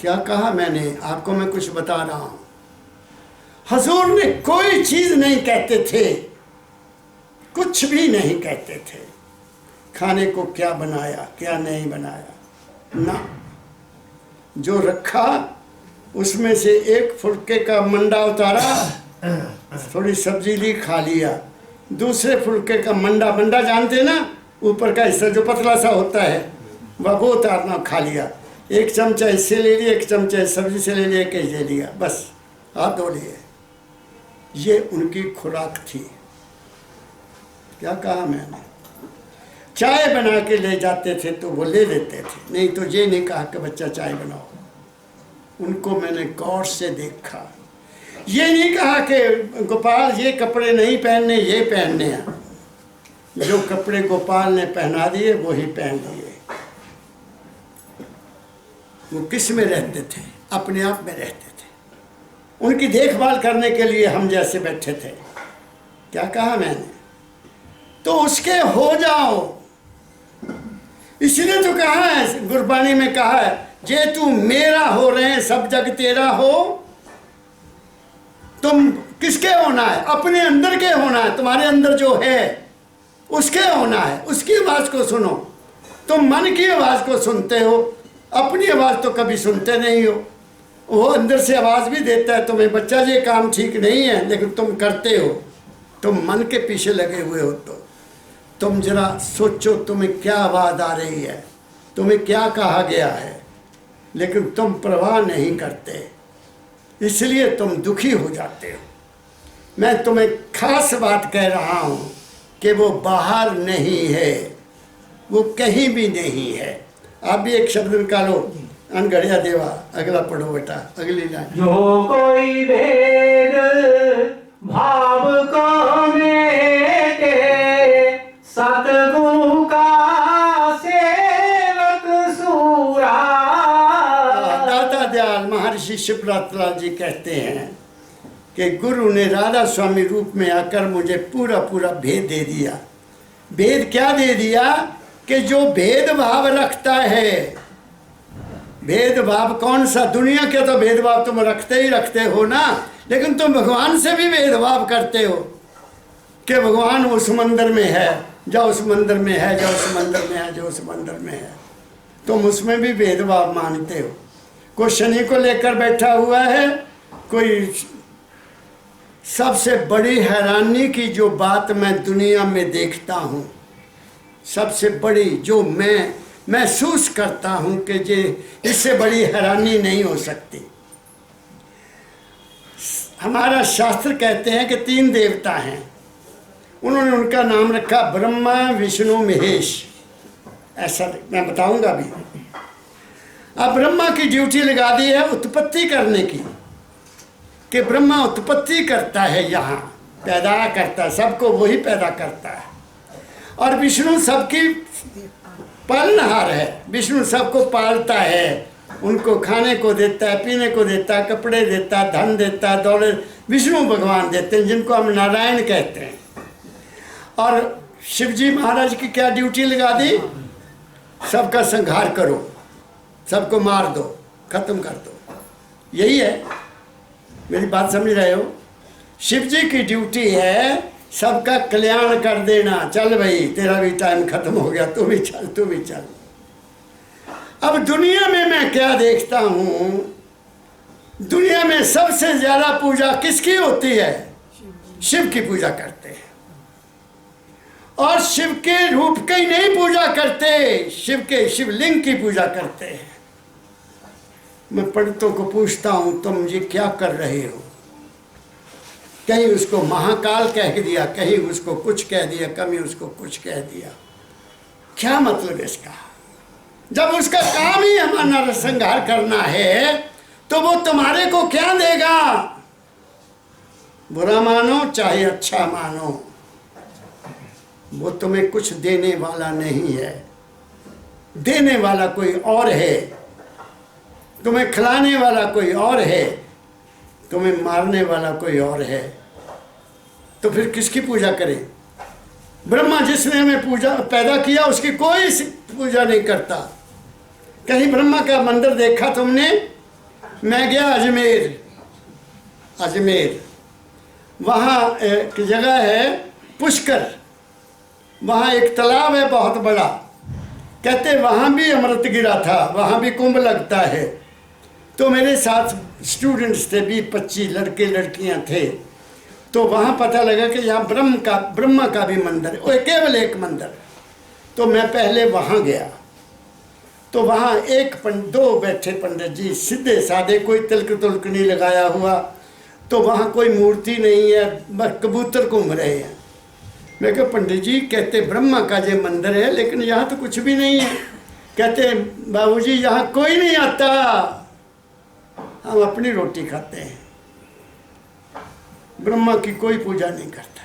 क्या कहा मैंने? आपको मैं कुछ बता रहा हूं। हजूर ने कोई चीज नहीं कहते थे, कुछ भी नहीं कहते थे। खाने को क्या बनाया क्या नहीं बनाया ना, जो रखा उसमें से एक फुलके का मंडा उतारा, थोड़ी सब्जी ली, खा लिया। दूसरे फुलके का मंडा, मंडा जानते ना, ऊपर का हिस्सा जो पतला सा होता है, वो उतारना, खा लिया। एक चमचा इससे ले लिया, एक चमचा सब्जी से ले लिया, एक ले लिया, बस हाथ धो लिए। ये उनकी खुराक थी। क्या कहा मैंने? चाय बना के ले जाते थे तो वो ले लेते थे, नहीं तो ये नहीं कहा कि बच्चा चाय बनाओ। उनको मैंने गौर से देखा। ये नहीं कहा कि गोपाल ये कपड़े नहीं पहनने, ये पहनने हैं। जो कपड़े गोपाल ने पहना दिए वही पहन लिए। वो किस में रहते थे? अपने आप में रहते थे। उनकी देखभाल करने के लिए हम जैसे बैठे थे। क्या कहा मैंने? तो उसके हो जाओ, इसलिए तो कहा है, गुरबानी में कहा है, जे तू मेरा हो रहे सब जग तेरा हो। तुम किसके होना है? अपने अंदर के होना है। तुम्हारे अंदर जो है उसके होना है, उसकी आवाज़ को सुनो। तुम मन की आवाज़ को सुनते हो, अपनी आवाज़ तो कभी सुनते नहीं हो। वो अंदर से आवाज़ भी देता है तुम्हें, बच्चा ये काम ठीक नहीं है, लेकिन तुम करते हो। तुम मन के पीछे लगे हुए हो। तो तुम जरा सोचो तुम्हें क्या आवाज़ आ रही है, तुम्हें क्या कहा गया है, लेकिन तुम परवाह नहीं करते, इसलिए तुम दुखी हो जाते हो। मैं तुम्हें खास बात कह रहा हूँ कि वो बाहर नहीं है, वो कहीं भी नहीं है। आप भी एक शब्द निकालो, अनगढ़िया देवा। अगला पढ़ो बेटा, अगली लाइन। जो कोई भेद भाव को मेटे, सतगुरु का सेवक सूरा। दाता दयाल महर्षि शिवरात्रा जी कहते हैं कि गुरु ने राधा स्वामी रूप में आकर मुझे पूरा पूरा भेद दे दिया। भेद क्या दे दिया? कि जो भेदभाव रखता है, भेदभाव कौन सा? दुनिया के तो भेदभाव तुम रखते ही रखते हो ना, लेकिन तुम भगवान से भी भेदभाव करते हो कि भगवान उस मंदिर में है, जाओ उस मंदिर में है, जाओ उस मंदिर में है, जो उस मंदिर में है। तुम उसमें भी भेदभाव मानते हो। कोई शनि को लेकर बैठा हुआ है, कोई। सबसे बड़ी हैरानी की जो बात मैं दुनिया में देखता हूँ, सबसे बड़ी जो मैं महसूस करता हूँ कि ये इससे बड़ी हैरानी नहीं हो सकती। हमारा शास्त्र कहते हैं कि 3 देवता हैं, उन्होंने उनका नाम रखा ब्रह्मा विष्णु महेश। ऐसा मैं बताऊंगा भी। अब ब्रह्मा की ड्यूटी लगा दी है उत्पत्ति करने की, कि ब्रह्मा उत्पत्ति करता है, यहाँ पैदा करता है, सबको वही पैदा करता है। और विष्णु सबकी पालनहार है, विष्णु सबको पालता है, उनको खाने को देता है, पीने को देता है, कपड़े देता है, धन देता है, दौलत विष्णु भगवान देते हैं, जिनको हम नारायण कहते हैं। और शिवजी महाराज की क्या ड्यूटी लगा दी? सबका संहार करो, सबको मार दो, खत्म कर दो। यही है, मेरी बात समझ रहे हो? शिव जी की ड्यूटी है सबका कल्याण कर देना। चल भाई, तेरा भी टाइम खत्म हो गया, तू भी चल, तू भी चल। अब दुनिया में मैं क्या देखता हूँ, दुनिया में सबसे ज्यादा पूजा किसकी होती है? शिव की पूजा करते हैं। और शिव के रूप की नहीं पूजा करते, शिव के शिवलिंग की पूजा करते हैं। मैं पंडितों को पूछता हूँ, तुम ये क्या कर रहे हो? कहीं उसको महाकाल कह दिया, कहीं उसको कुछ कह दिया, कहीं उसको कुछ कह दिया। क्या मतलब इसका? जब उसका काम ही हमारा नरसंहार करना है, तो वो तुम्हारे को क्या देगा? बुरा मानो चाहे अच्छा मानो, वो तुम्हें कुछ देने वाला नहीं है। देने वाला कोई और है, तुम्हें खिलाने वाला कोई और है, तुम्हें मारने वाला कोई और है। तो फिर किसकी पूजा करें? ब्रह्मा जिसने हमें पूजा पैदा किया, उसकी कोई पूजा नहीं करता। कहीं ब्रह्मा का मंदिर देखा तुमने? मैं गया अजमेर, अजमेर वहाँ एक जगह है पुष्कर, वहाँ एक तालाब है बहुत बड़ा, कहते वहाँ भी अमृत गिरा था, वहाँ भी कुंभ लगता है। तो मेरे साथ स्टूडेंट्स थे, 20-25 लड़के लड़कियाँ थे। तो वहाँ पता लगा कि यहाँ ब्रह्मा का भी मंदिर है, केवल एक मंदिर। तो मैं पहले वहाँ गया, तो वहाँ दो बैठे पंडित जी, सीधे साधे, कोई तिलक तुलक नहीं लगाया हुआ। तो वहाँ कोई मूर्ति नहीं है, बस कबूतर घूम रहे हैं। मैं कहा पंडित जी, कहते ब्रह्मा का ये मंदिर है, लेकिन यहाँ तो कुछ भी नहीं है। कहते बाबूजी यहाँ कोई नहीं आता, हम अपनी रोटी खाते हैं, ब्रह्मा की कोई पूजा नहीं करता।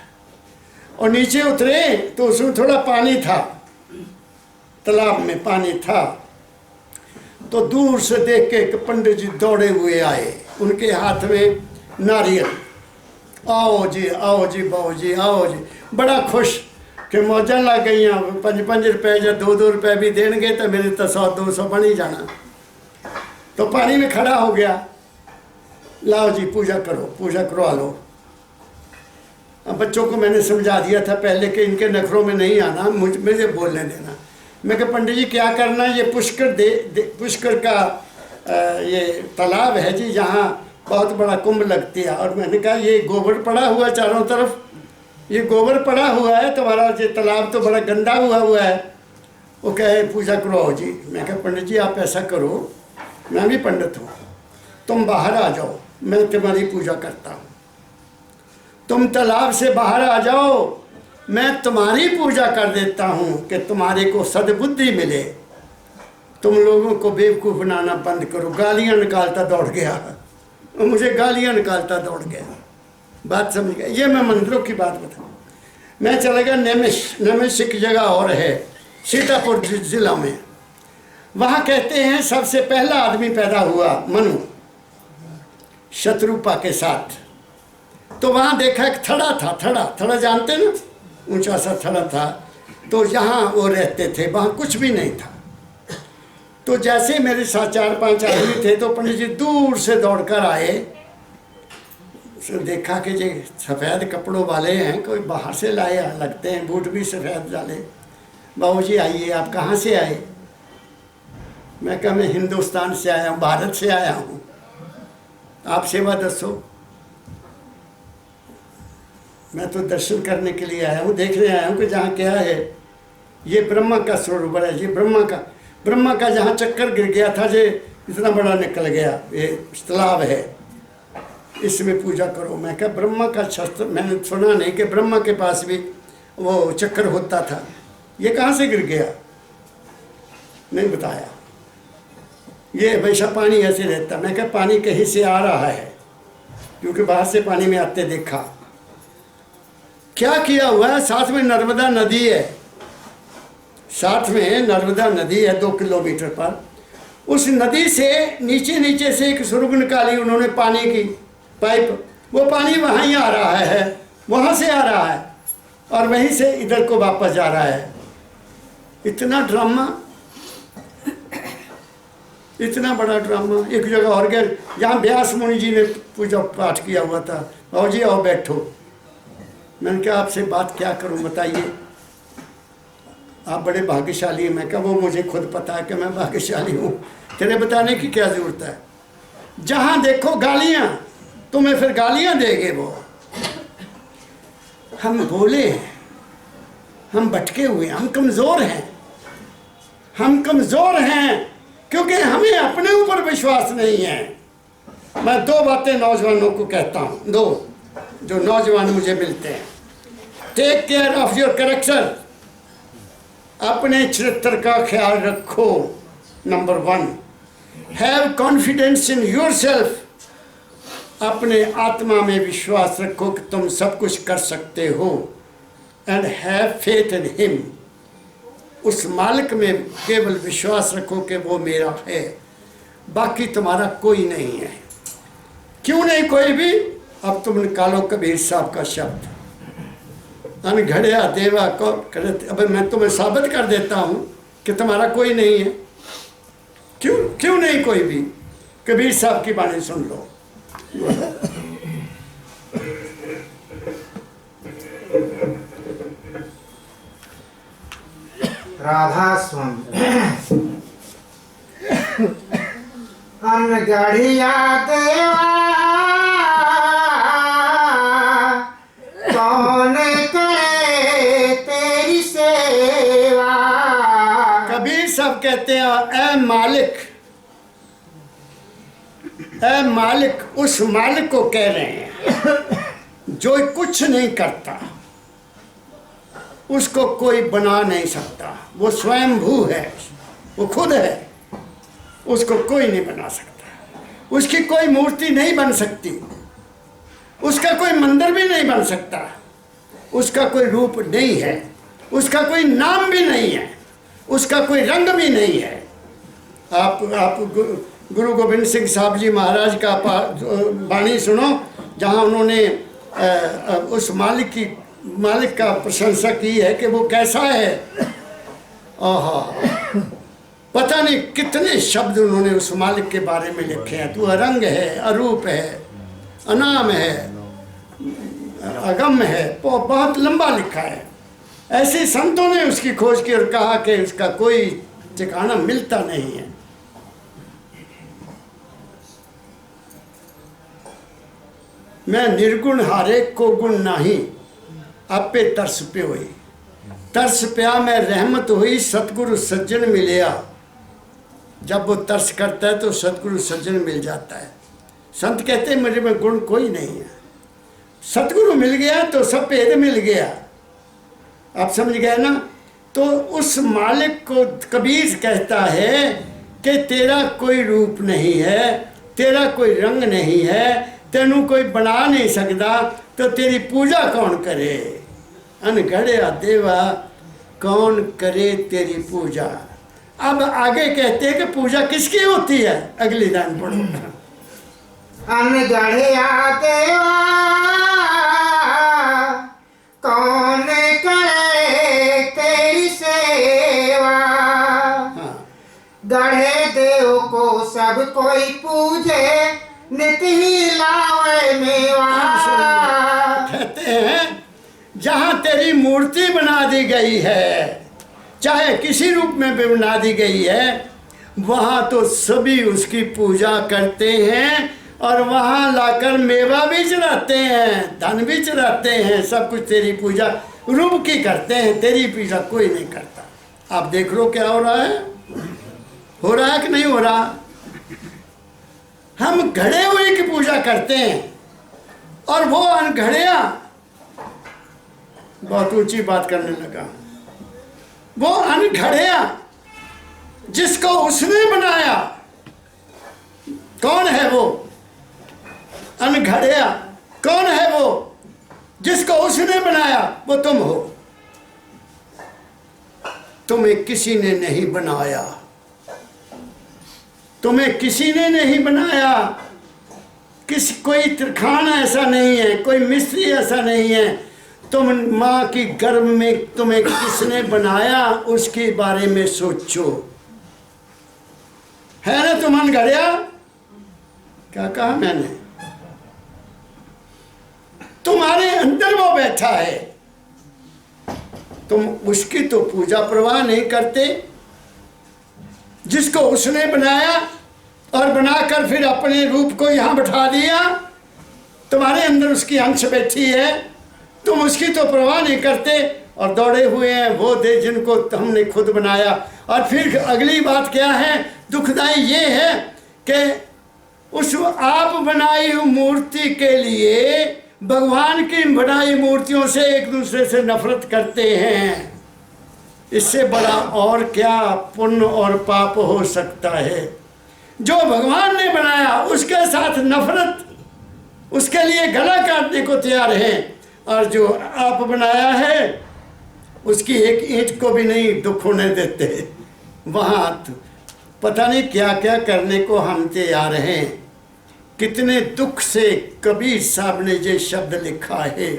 और नीचे उतरे तो उसमें थोड़ा पानी था, तालाब में पानी था। तो दूर से देख के एक पंडित जी दौड़े हुए आए, उनके हाथ में नारियल। आओ जी बाबू जी, आओ जी। बड़ा खुश कि मौजा लग गई, 5-5 रुपए या 2-2 रुपए भी देंगे तो मेरे तो 100-200 बन ही जाना। तो पानी में खड़ा हो गया, लाओ जी पूजा करो, पूजा करवा लो। अब बच्चों को मैंने समझा दिया था पहले कि इनके नखरों में नहीं आना, मुझे बोलने देना। मैं कहा पंडित जी क्या करना, ये पुष्कर का ये तालाब है जी, यहाँ बहुत बड़ा कुंभ लगती है। और मैंने कहा ये गोबर पड़ा हुआ चारों तरफ, ये गोबर पड़ा हुआ है, तुम्हारा ये तालाब तो बड़ा गंदा हुआ है। वो कहे पूजा करो जी। मैं कहा पंडित जी आप ऐसा करो, मैं भी पंडित हूँ, तुम बाहर आ जाओ, मैं तुम्हारी पूजा करता हूँ। तुम तालाब से बाहर आ जाओ, मैं तुम्हारी पूजा कर देता हूँ कि तुम्हारे को सद्बुद्धि मिले, तुम लोगों को बेवकूफ़ बनाना बंद करो। गालियाँ निकालता दौड़ गया, और मुझे गालियाँ निकालता दौड़ गया। बात समझ गया। ये मैं मंदिरों की बात बता। मैं चला गया नमिश एक जगह और है सीतापुर ज़िला में। वहाँ कहते हैं सबसे पहला आदमी पैदा हुआ मनु, शत्रुपा के साथ। तो वहाँ देखा एक थड़ा था, थड़ा जानते ना, ऊंचा सा थड़ा था। तो जहाँ वो रहते थे वहाँ कुछ भी नहीं था। तो जैसे मेरे साथ 4-5 आदमी थे, तो पंडित जी दूर से दौड़कर आए। तो देखा कि ये सफ़ेद कपड़ों वाले हैं, कोई बाहर से लाए लगते हैं, बूट भी सफ़ेद डाले। बाबूजी आइए, आप कहाँ से आए? मैं कहा मैं हिंदुस्तान से आया हूँ, भारत से आया हूँ, आप सेवा दसो। मैं तो दर्शन करने के लिए आया हूँ, देखने आया हूँ कि जहाँ क्या है। ये ब्रह्मा का स्वरूप है, ये ब्रह्मा का जहाँ चक्कर गिर गया था, ये इतना बड़ा निकल गया, ये तालाब है, इसमें पूजा करो। मैं कहा ब्रह्मा का शस्त्र मैंने सुना नहीं कि ब्रह्मा के पास भी वो चक्कर होता था, ये कहाँ से गिर गया? नहीं बताया। ये हमेशा पानी ऐसे रहता। मैं कहा पानी कहीं से आ रहा है, क्योंकि बाहर से पानी में आते देखा। क्या किया हुआ है, साथ में नर्मदा नदी है, साथ में नर्मदा नदी है 2 किलोमीटर पर। उस नदी से नीचे से एक सुरंग निकाली उन्होंने पानी की पाइप, वो पानी वहाँ ही आ रहा है, वहाँ से आ रहा है, और वहीं से इधर को वापस जा रहा है। इतना ड्रामा, इतना बड़ा ड्रामा। एक जगह और गए, जहाँ व्यास मुनि जी ने पूजा पाठ किया हुआ था। और जी आओ बैठो। मैंने कहा आपसे बात क्या करूं बताइए, आप बड़े भाग्यशाली हैं। मैं कहा वो मुझे खुद पता है कि मैं भाग्यशाली हूँ, तेरे बताने की क्या ज़रूरत है। जहाँ देखो गालियाँ, तुम्हें फिर गालियाँ देंगे वो। हम बोले हैं, हम भटके हुए, हम कमज़ोर हैं, हम कमज़ोर हैं क्योंकि हमें अपने ऊपर विश्वास नहीं है। मैं 2 बातें नौजवानों को कहता हूँ, 2 जो नौजवान मुझे मिलते हैं। Take care of your character, अपने चरित्र का ख्याल रखो। Number 1, have confidence in yourself, अपने आत्मा में विश्वास रखो कि तुम सब कुछ कर सकते हो। And have faith in him, उस मालिक में केवल विश्वास रखो कि वो मेरा है, बाकी तुम्हारा कोई नहीं है। क्यों नहीं कोई भी? अब तुम निकालो कबीर साहब का शब्द, अनघड़िया देवा को करते। अब मैं तुम्हें साबित कर देता हूँ कि तुम्हारा कोई नहीं है। क्यों नहीं कोई भी? कबीर साहब की बाणी सुन लो। राधा स्वामी अनगढ़िया देवा कौन करे तेरी सेवा। कबीर साहब कहते हैं ऐ मालिक, उस मालिक को कह रहे हैं जो कुछ नहीं करता, उसको कोई बना नहीं सकता। वो स्वयंभू है, वो खुद है, उसको कोई नहीं बना सकता। उसकी कोई मूर्ति नहीं बन सकती, उसका कोई मंदिर भी नहीं बन सकता, उसका कोई रूप नहीं है, उसका कोई नाम भी नहीं है, उसका कोई रंग भी नहीं है। आप गुरु गोविंद सिंह साहब जी महाराज का वाणी सुनो, जहाँ उन्होंने उस मालिक का प्रशंसा की है कि वो कैसा है। आहा, पता नहीं कितने शब्द उन्होंने उस मालिक के बारे में लिखे हैं। तू अरंग है, अरूप है, अनाम है, अगम्य है, वो बहुत लंबा लिखा है। ऐसे संतों ने उसकी खोज की और कहा कि उसका कोई ठिकाना मिलता नहीं है। मैं निर्गुण हारे को गुण नाही, आपे तरस पे हुई, तरस प्या मैं रहमत हुई, सतगुरु सज्जन मिलया। जब वो तरस करता है तो सतगुरु सज्जन मिल जाता है। संत कहते हैं मेरे में गुण कोई नहीं है, सतगुरु मिल गया तो सब भेद मिल गया। आप समझ गए ना? तो उस मालिक को कबीर कहता है कि तेरा कोई रूप नहीं है, तेरा कोई रंग नहीं है, तेनू कोई बना नहीं सकता, तो तेरी पूजा कौन करे? अनघड़या देवा कौन करे तेरी पूजा। अब आगे कहते हैं कि पूजा किसकी होती है, अगली लाइन पढ़ो। अनगढ़या देवा कौन करे तेरी सेवा। हाँ। गढ़े देव को सब कोई पूजे, नित ही लावे मेवा। कहते हैं जहाँ तेरी मूर्ति बना दी गई है, चाहे किसी रूप में भी बना दी गई है, वहाँ तो सभी उसकी पूजा करते हैं और वहाँ लाकर मेवा भी चढ़ाते हैं, धन भी चढ़ाते हैं, सब कुछ तेरी पूजा रूप की करते हैं, तेरी पूजा कोई नहीं करता। आप देख लो क्या हो रहा है कि नहीं हो रहा? हम घड़े हुए की पूजा करते हैं और वो अनघड़िया, बहुत ऊंची बात करने लगा, वो अनघड़िया जिसको उसने बनाया, कौन है वो अनघड़िया? कौन है वो जिसको उसने बनाया? वो तुम हो। तुम्हें किसी ने नहीं बनाया, तुम्हें किसी ने नहीं बनाया। कोई तरखान ऐसा नहीं है, कोई मिस्त्री ऐसा नहीं है। तुम माँ की गर्भ में तुम्हें किसने बनाया, उसके बारे में सोचो। है ना तुम अनघड़िया? क्या कहा मैंने? तुम्हारे अंदर वो बैठा है, तुम उसकी तो पूजा परवाह नहीं करते, जिसको उसने बनाया और बनाकर फिर अपने रूप को यहाँ बैठा दिया। तुम्हारे अंदर उसकी अंश बैठी है, तुम उसकी तो परवाह नहीं करते और दौड़े हुए हैं वो दे जिनको हमने खुद बनाया। और फिर अगली बात क्या है, दुखदाई ये है कि उस आप बनाई हुई मूर्ति के लिए भगवान की बनाई मूर्तियों से एक दूसरे से नफरत करते हैं। इससे बड़ा और क्या पुण्य और पाप हो सकता है? जो भगवान ने बनाया उसके साथ नफरत, उसके लिए गला काटने को तैयार हैं, और जो आप बनाया है उसकी एक ईंट को भी नहीं दुख होने देते। वहाँ तो पता नहीं क्या क्या करने को हम तैयार हैं। कितने दुख से कबीर साहब ने ये शब्द लिखा है,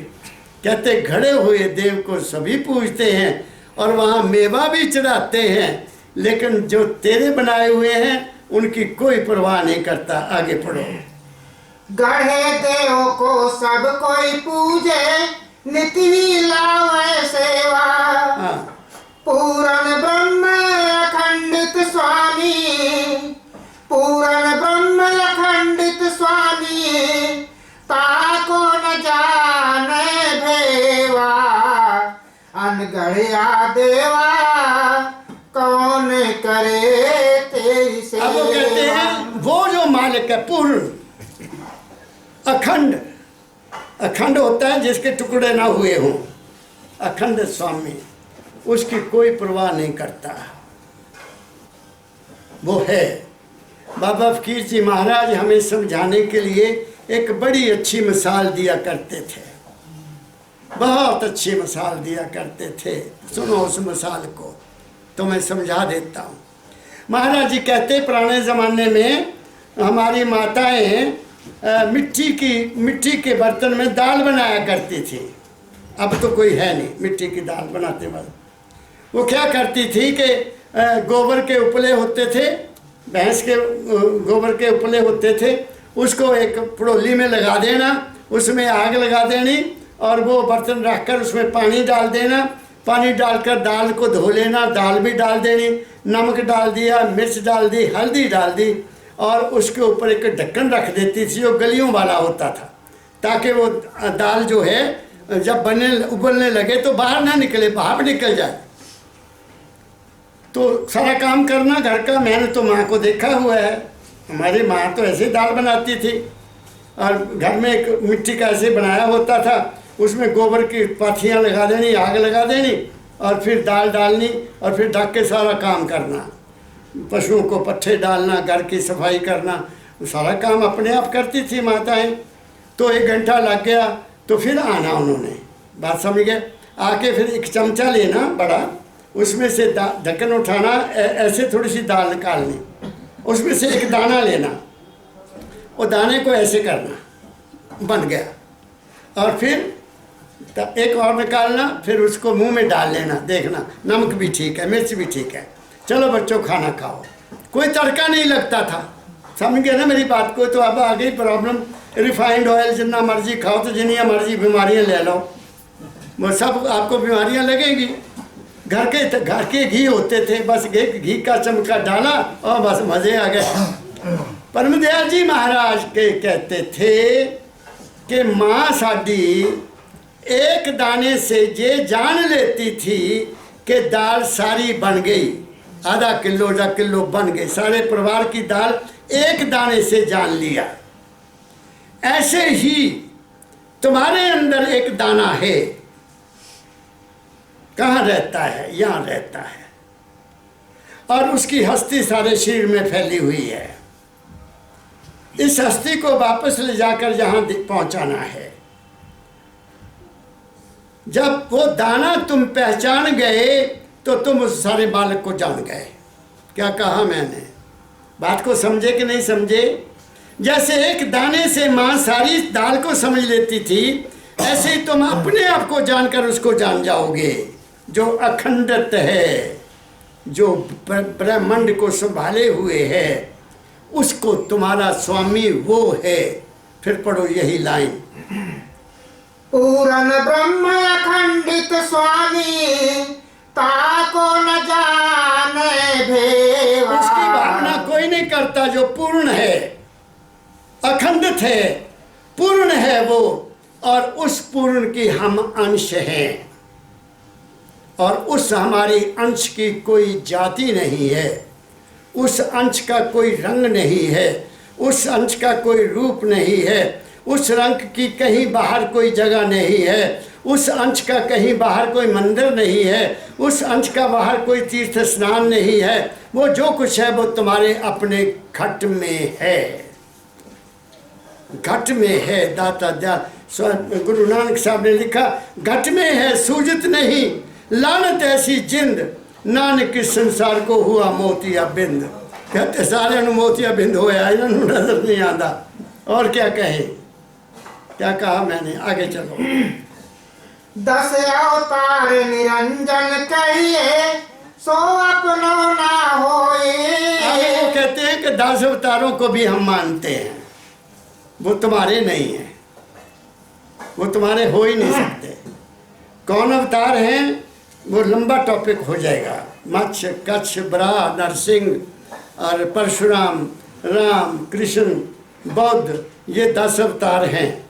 कहते घड़े हुए देव को सभी पूजते हैं और वहाँ मेवा भी चढ़ाते हैं, लेकिन जो तेरे बनाए हुए हैं उनकी कोई परवाह नहीं करता। आगे पढ़ो। गढ़े देव को सब कोई पूजे, नित ही लावे सेवा। हाँ। पूर्ण ब्रह्म अखंडित स्वामी, पूर्ण ब्रह्म अखंडित स्वामी, ताको न जाने भेवा। अनगढ़या देवा कौन करे तेरी सेवा। अब वो कहते हैं वो जो मालिक है पूर्ण अखंड, अखंड होता है जिसके टुकड़े ना हुए हों, अखंड स्वामी, उसकी कोई परवाह नहीं करता। वो है। बाबा फकीर जी महाराज हमें समझाने के लिए एक बड़ी अच्छी मिसाल दिया करते थे, बहुत अच्छी मिसाल दिया करते थे। सुनो उस मिसाल को तो मैं समझा देता हूँ। महाराज जी कहते पुराने ज़माने में हमारी माताएं मिट्टी के बर्तन में दाल बनाया करती थी। अब तो कोई है नहीं मिट्टी की दाल बनाते वक्त। वो क्या करती थी कि गोबर के उपले होते थे, भैंस के गोबर के उपले होते थे, उसको एक पड़ोली में लगा देना, उसमें आग लगा देनी और वो बर्तन रखकर उसमें पानी डाल देना, पानी डालकर दाल को धो लेना, दाल भी डाल देनी, नमक डाल दिया, मिर्च डाल दी, हल्दी डाल दी, और उसके ऊपर एक ढक्कन रख देती थी जो गलियों वाला होता था, ताकि वो दाल जो है जब उबलने लगे तो बाहर ना निकले, बाहर निकल जाए। तो सारा काम करना घर का, मैंने तो माँ को देखा हुआ है, हमारी माँ तो ऐसे दाल बनाती थी। और घर में एक मिट्टी का ऐसे बनाया होता था, उसमें गोबर की पाथियाँ लगा देनी, आग लगा देनी, और फिर दाल डालनी, और फिर ढक के सारा काम करना, पशुओं को पट्ठे डालना, घर की सफाई करना, सारा काम अपने आप करती थी माताएं। तो 1 घंटा लग गया, तो फिर आना उन्होंने, बात समझ गए। आके फिर एक चमचा लेना बड़ा, उसमें से ढक्कन उठाना, ऐसे थोड़ी सी दाल निकालनी, उसमें से एक दाना लेना, वो दाने को ऐसे करना, बन गया। और फिर एक और निकालना, फिर उसको मुंह में डाल लेना, देखना नमक भी ठीक है, मिर्च भी ठीक है, चलो बच्चों खाना खाओ। कोई तड़का नहीं लगता था, समझ गए ना मेरी बात को। तो अब आ गई प्रॉब्लम, रिफाइंड ऑयल जितना मर्जी खाओ, तो जितनी मर्जी बीमारियाँ ले लो, वो सब आपको बीमारियाँ लगेगी। घर के घी होते थे, बस घी का चमका डाला और बस मज़े आ गए। परमदयाल जी महाराज के कहते थे कि माँ साडी एक दाने से ये जान लेती थी कि दाल सारी बन गई, आधा किलो बन गई, सारे परिवार की दाल एक दाने से जान लिया। ऐसे ही तुम्हारे अंदर एक दाना है, कहाँ रहता है? यहाँ रहता है, और उसकी हस्ती सारे शरीर में फैली हुई है। इस हस्ती को वापस ले जाकर यहाँ पहुँचाना है। जब वो दाना तुम पहचान गए तो तुम उस सारे बालक को जान गए। क्या कहा मैंने? बात को समझे कि नहीं समझे? जैसे एक दाने से माँ सारी दाल को समझ लेती थी, ऐसे ही तुम अपने आप को जानकर उसको जान जाओगे, जो अखंडत है, जो ब्रह्मांड को संभाले हुए है, उसको तुम्हारा स्वामी वो है। फिर पढ़ो यही लाइन, पूरन ब्रह्म अखंडित स्वामी, ताको न जाने भेवा। उसकी भावना कोई नहीं करता जो पूर्ण है, अखंडित है, पूर्ण है वो, और उस पूर्ण की हम अंश हैं, और उस हमारी अंश की कोई जाति नहीं है, उस अंश का कोई रंग नहीं है, उस अंश का कोई रूप नहीं है, उस रंग की कहीं बाहर कोई जगह नहीं है, उस अंश का कहीं बाहर कोई मंदिर नहीं है, उस अंश का बाहर कोई तीर्थ स्नान नहीं है। वो जो कुछ है वो तुम्हारे अपने घट में है, घट में है। दाता गुरु नानक साहब ने लिखा, घट में है सूझत नहीं, लानत ऐसी जिंद, नानक इस संसार को हुआ मोतिया बिंद। कहते सारे मोतिया बिंद होया, इन्होंने नजर नहीं आता। और क्या कहे? क्या कहा मैंने? आगे चलो। 10 अवतार निरंजन कहिए, सो अपनो ना होए। आगे वो कहते हैं कि 10 अवतारों को भी हम मानते हैं, वो तुम्हारे नहीं है, वो तुम्हारे हो ही नहीं सकते। कौन अवतार हैं वो लंबा टॉपिक हो जाएगा। मत्स्य, कच्छ, बराह, नरसिंह और परशुराम, राम, कृष्ण, बौद्ध, ये 10 अवतार हैं।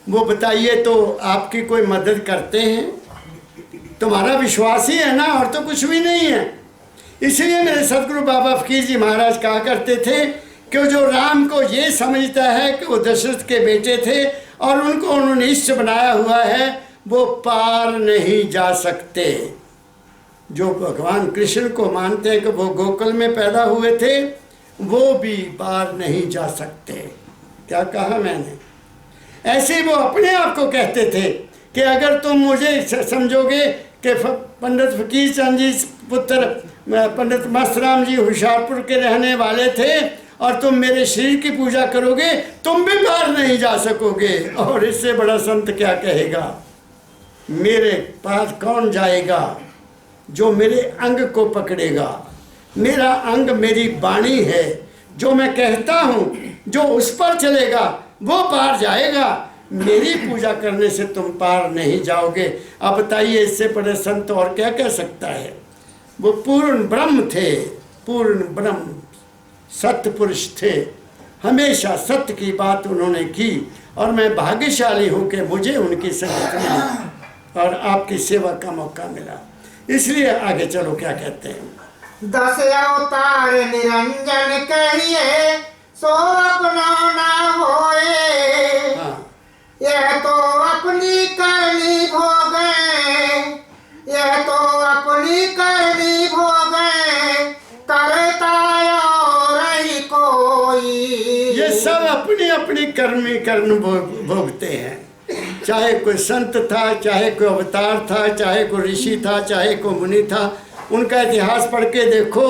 वो बताइए तो आपकी कोई मदद करते हैं? तुम्हारा विश्वास ही है ना, और तो कुछ भी नहीं है। इसलिए मेरे सदगुरु बाबा फकीर जी महाराज कहा करते थे कि जो राम को ये समझता है कि वो दशरथ के बेटे थे और उनको उन्होंने इष्ट बनाया हुआ है, वो पार नहीं जा सकते। जो भगवान कृष्ण को मानते हैं कि वो गोकुल में पैदा हुए थे, वो भी पार नहीं जा सकते। क्या कहा मैंने? ऐसे वो अपने आप को कहते थे कि अगर तुम मुझे समझोगे कि पंडित फकीर चंद जी पुत्र पंडित मस्तराम जी होशियारपुर के रहने वाले थे और तुम मेरे शरीर की पूजा करोगे, तुम भी पार नहीं जा सकोगे। और इससे बड़ा संत क्या कहेगा? मेरे पास कौन जाएगा जो मेरे अंग को पकड़ेगा? मेरा अंग मेरी वाणी है, जो मैं कहता हूँ, जो उस पर चलेगा वो पार जाएगा। मेरी पूजा करने से तुम पार नहीं जाओगे। अब बताइए इससे बड़े संत और क्या कह सकता है। वो पूर्ण ब्रह्म थे, पूर्ण ब्रह्म सत्य पुरुष थे, हमेशा सत्य की बात उन्होंने की। और मैं भाग्यशाली हूँ कि मुझे उनकी संगत मिली और आपकी सेवा का मौका मिला। इसलिए आगे चलो क्या कहते हैं। 10 अवतार निरंजन कहिए, सो अपना ना होए। हाँ, यह तो अपनी करनी भोगे, यह तो अपनी करनी भोगे, करता और ही कोई। ये सब अपनी अपनी कर्म भोगते हैं। चाहे कोई संत था, चाहे कोई अवतार था, चाहे कोई ऋषि था, चाहे कोई मुनि था, उनका इतिहास पढ़ के देखो,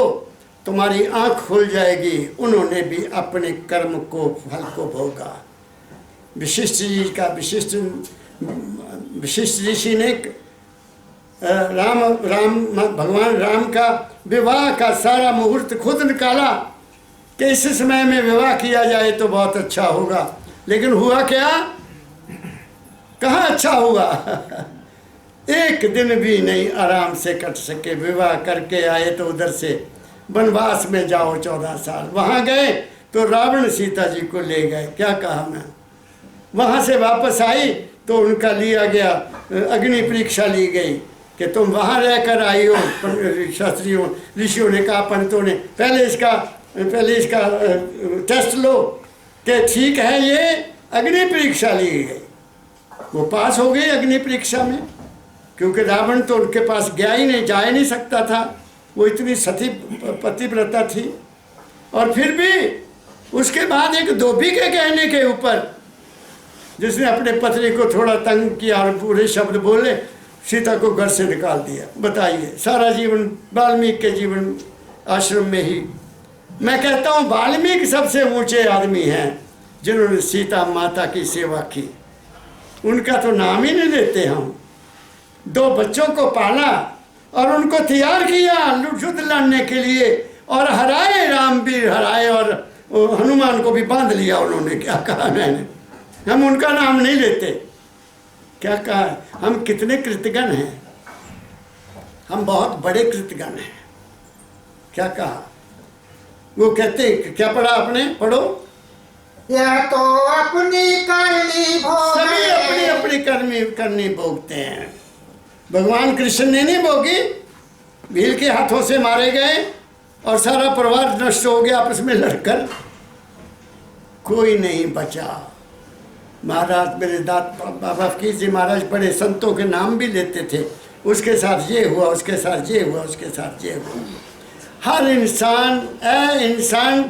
तुम्हारी आंख खुल जाएगी। उन्होंने भी अपने कर्म को, फल को भोगा। विशिष्ट जी का विशिष्ट ऋषि ने भगवान राम का विवाह का सारा मुहूर्त खुद निकाला कि इस समय में विवाह किया जाए तो बहुत अच्छा होगा। लेकिन हुआ क्या? कहाँ अच्छा हुआ? एक दिन भी नहीं आराम से कट सके। विवाह करके आए तो उधर से वनवास में जाओ 14 साल। वहाँ गए तो रावण सीता जी को ले गए। क्या कहा मैं? वहाँ से वापस आई तो उनका लिया गया, अग्नि परीक्षा ली गई कि तुम वहाँ रहकर आई हो। शास्त्रियों ऋषियों ने कहा, पंडितों ने, पहले इसका टेस्ट लो कि ठीक है। ये अग्नि परीक्षा ली गई, वो पास हो गई अग्नि परीक्षा में, क्योंकि रावण तो उनके पास गया ही नहीं, जा ही नहीं सकता था। वो इतनी सती पतिव्रता थी। और फिर भी उसके बाद एक धोबी के कहने के ऊपर, जिसने अपने पत्नी को थोड़ा तंग किया और पूरे शब्द बोले, सीता को घर से निकाल दिया। बताइए, सारा जीवन वाल्मीकि के जीवन आश्रम में ही। मैं कहता हूँ वाल्मीकि सबसे ऊंचे आदमी हैं जिन्होंने सीता माता की सेवा की। उनका तो नाम ही नहीं लेते हम। 2 बच्चों को पाला और उनको तैयार किया युद्ध लड़ने के लिए, और हराए, रामवीर हराए, और हनुमान को भी बांध लिया उन्होंने। क्या कहा मैंने? हम उनका नाम नहीं लेते। क्या कहा? हम कितने कृतज्ञ हैं, हम बहुत बड़े कृतज्ञ हैं। क्या कहा? वो कहते हैं, क्या पढ़ा आपने? पढ़ो। यह तो अपनी करनी भोगे। सभी अपनी अपनी करनी भोगते हैं। भगवान कृष्ण ने नहीं भोगी, भील के हाथों से मारे गए और सारा परिवार नष्ट हो गया आपस में लड़कर, कोई नहीं बचा। महाराज मेरे बाबा फकीर जी महाराज बड़े संतों के नाम भी लेते थे। उसके साथ ये हुआ, उसके साथ ये हुआ, उसके साथ ये हुआ। हर इंसान, इंसान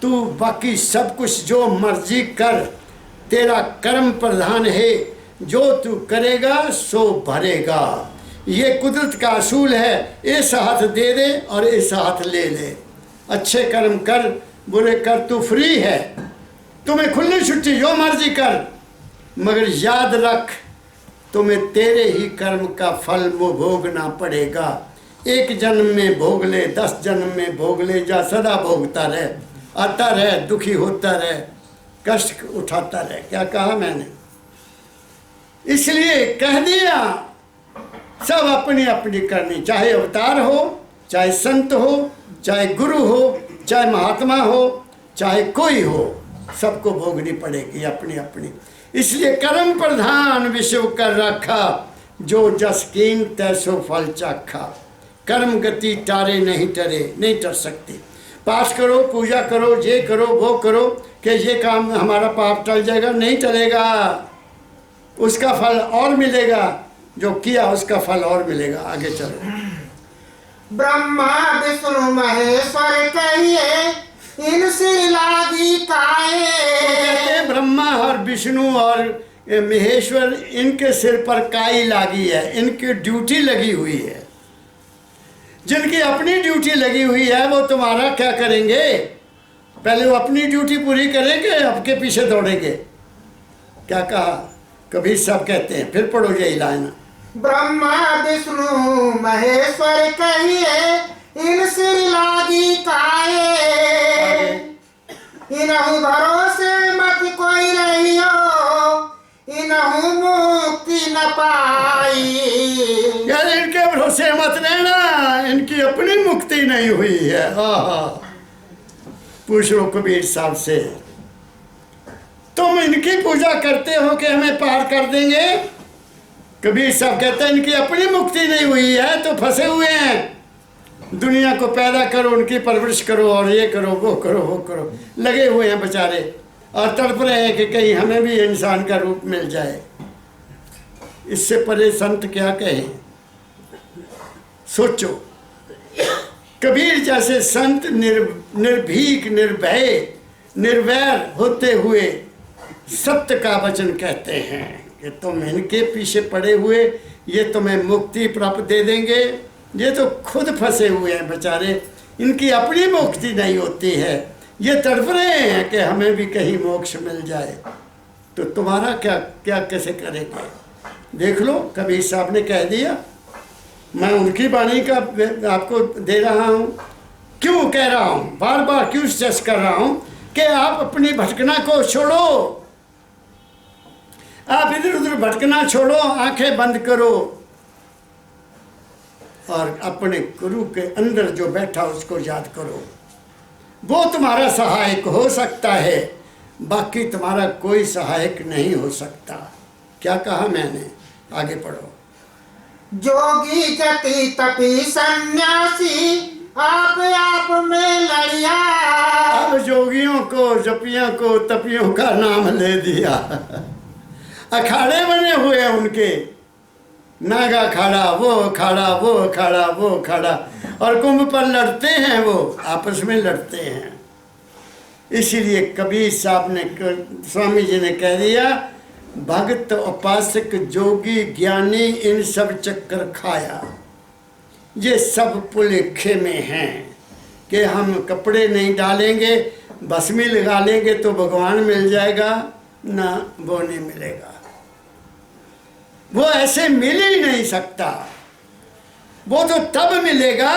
तू बाकी सब कुछ जो मर्जी कर, तेरा कर्म प्रधान है। जो तू करेगा सो भरेगा। ये कुदरत का असूल है। इस हाथ दे दे और इस हाथ ले ले। अच्छे कर्म कर, बुरे कर, तू फ्री है। तुम्हें खुली छुट्टी, जो मर्जी कर, मगर याद रख तुम्हें तेरे ही कर्म का फल वो भोगना पड़ेगा। एक जन्म में भोग ले, 10 जन्म में भोग ले, जा सदा भोगता रहे, आता रहे, दुखी होता रहे, कष्ट उठाता रहे। क्या कहा मैंने? इसलिए कह दिया, सब अपनी अपनी करनी, चाहे अवतार हो, चाहे संत हो, चाहे गुरु हो, चाहे महात्मा हो, चाहे कोई हो, सबको भोगनी पड़ेगी अपनी अपनी। इसलिए कर्म प्रधान विश्व कर रखा, जो जस कीन तैसो फल चाखा। कर्म गति टारे नहीं टरे, नहीं टर सकती। पाठ करो, पूजा करो, ये करो, वो करो कि ये काम हमारा पाप टल जाएगा, नहीं टलेगा। उसका फल और मिलेगा, जो किया उसका फल और मिलेगा। आगे चलो। ब्रह्मा विष्णु महेश्वर कहिए, इनसे लागी काए। कहते हैं ब्रह्मा और विष्णु और महेश्वर, इनके सिर पर काई लागी है, इनकी ड्यूटी लगी हुई है। जिनकी अपनी ड्यूटी लगी हुई है वो तुम्हारा क्या करेंगे? पहले वो अपनी ड्यूटी पूरी करेंगे, आपके पीछे दौड़ेंगे। क्या कहा? कबीर साहब कहते हैं, फिर पढ़ो यही लाइन। ब्रह्मा विष्णु महेश्वर कहिए, इनसे लागी काए। इनहु भरोसे मत कोई रहियो, भई। यार इनके भरोसे मत रहना, इनकी अपनी मुक्ति नहीं हुई है। आहा, पूछ लो कबीर साहब से, तुम इनकी पूजा करते हो कि हमें पार कर देंगे? कबीर साहब कहते हैं इनकी अपनी मुक्ति नहीं हुई है तो फंसे हुए हैं। दुनिया को पैदा करो, उनकी परवरिश करो, और ये करो, वो करो, वो करो, लगे हुए हैं बेचारे, और तड़प रहे हैं कि कहीं हमें भी इंसान का रूप मिल जाए। इससे परे संत क्या कहें? सोचो, कबीर जैसे संत निर्भीक, निर्भय, निर्वैर होते हुए सत्य का वचन कहते हैं कि तुम इनके पीछे पड़े हुए, ये तुम्हें मुक्ति प्राप्त दे देंगे। ये तो खुद फंसे हुए हैं बेचारे, इनकी अपनी मुक्ति नहीं होती है, ये तड़प रहे हैं कि हमें भी कहीं मोक्ष मिल जाए। तो तुम्हारा क्या क्या कैसे करेंगे? देख लो, कबीर साहब ने कह दिया, मैं उनकी वाणी का आपको दे रहा हूँ। क्यों कह रहा हूँ, बार बार क्यों स्ट्रेस कर रहा हूँ कि आप अपनी भटकना को छोड़ो, आप इधर उधर भटकना छोड़ो, आंखें बंद करो और अपने गुरु के अंदर जो बैठा उसको याद करो। वो तुम्हारा सहायक हो सकता है, बाकी तुम्हारा कोई सहायक नहीं हो सकता। क्या कहा मैंने? आगे पढ़ो। जोगी जति तपी सन्यासी आप में लड़िया। अब जोगियों को, जपियों को, तपियों का नाम ले दिया। अखाड़े बने हुए हैं उनके, नागा अखाड़ा, वो अखाड़ा, वो अखाड़ा, वो अखाड़ा, और कुंभ पर लड़ते हैं, वो आपस में लड़ते हैं। इसीलिए कबीर साहब ने, स्वामी जी ने कह दिया, भक्त उपासक जोगी ज्ञानी इन सब चक्कर खाया। ये सब पुलेखे में हैं कि हम कपड़े नहीं डालेंगे, भस्मी लगा लेंगे तो भगवान मिल जाएगा, ना वो नहीं मिलेगा। वो ऐसे मिल ही नहीं सकता। वो तो तब मिलेगा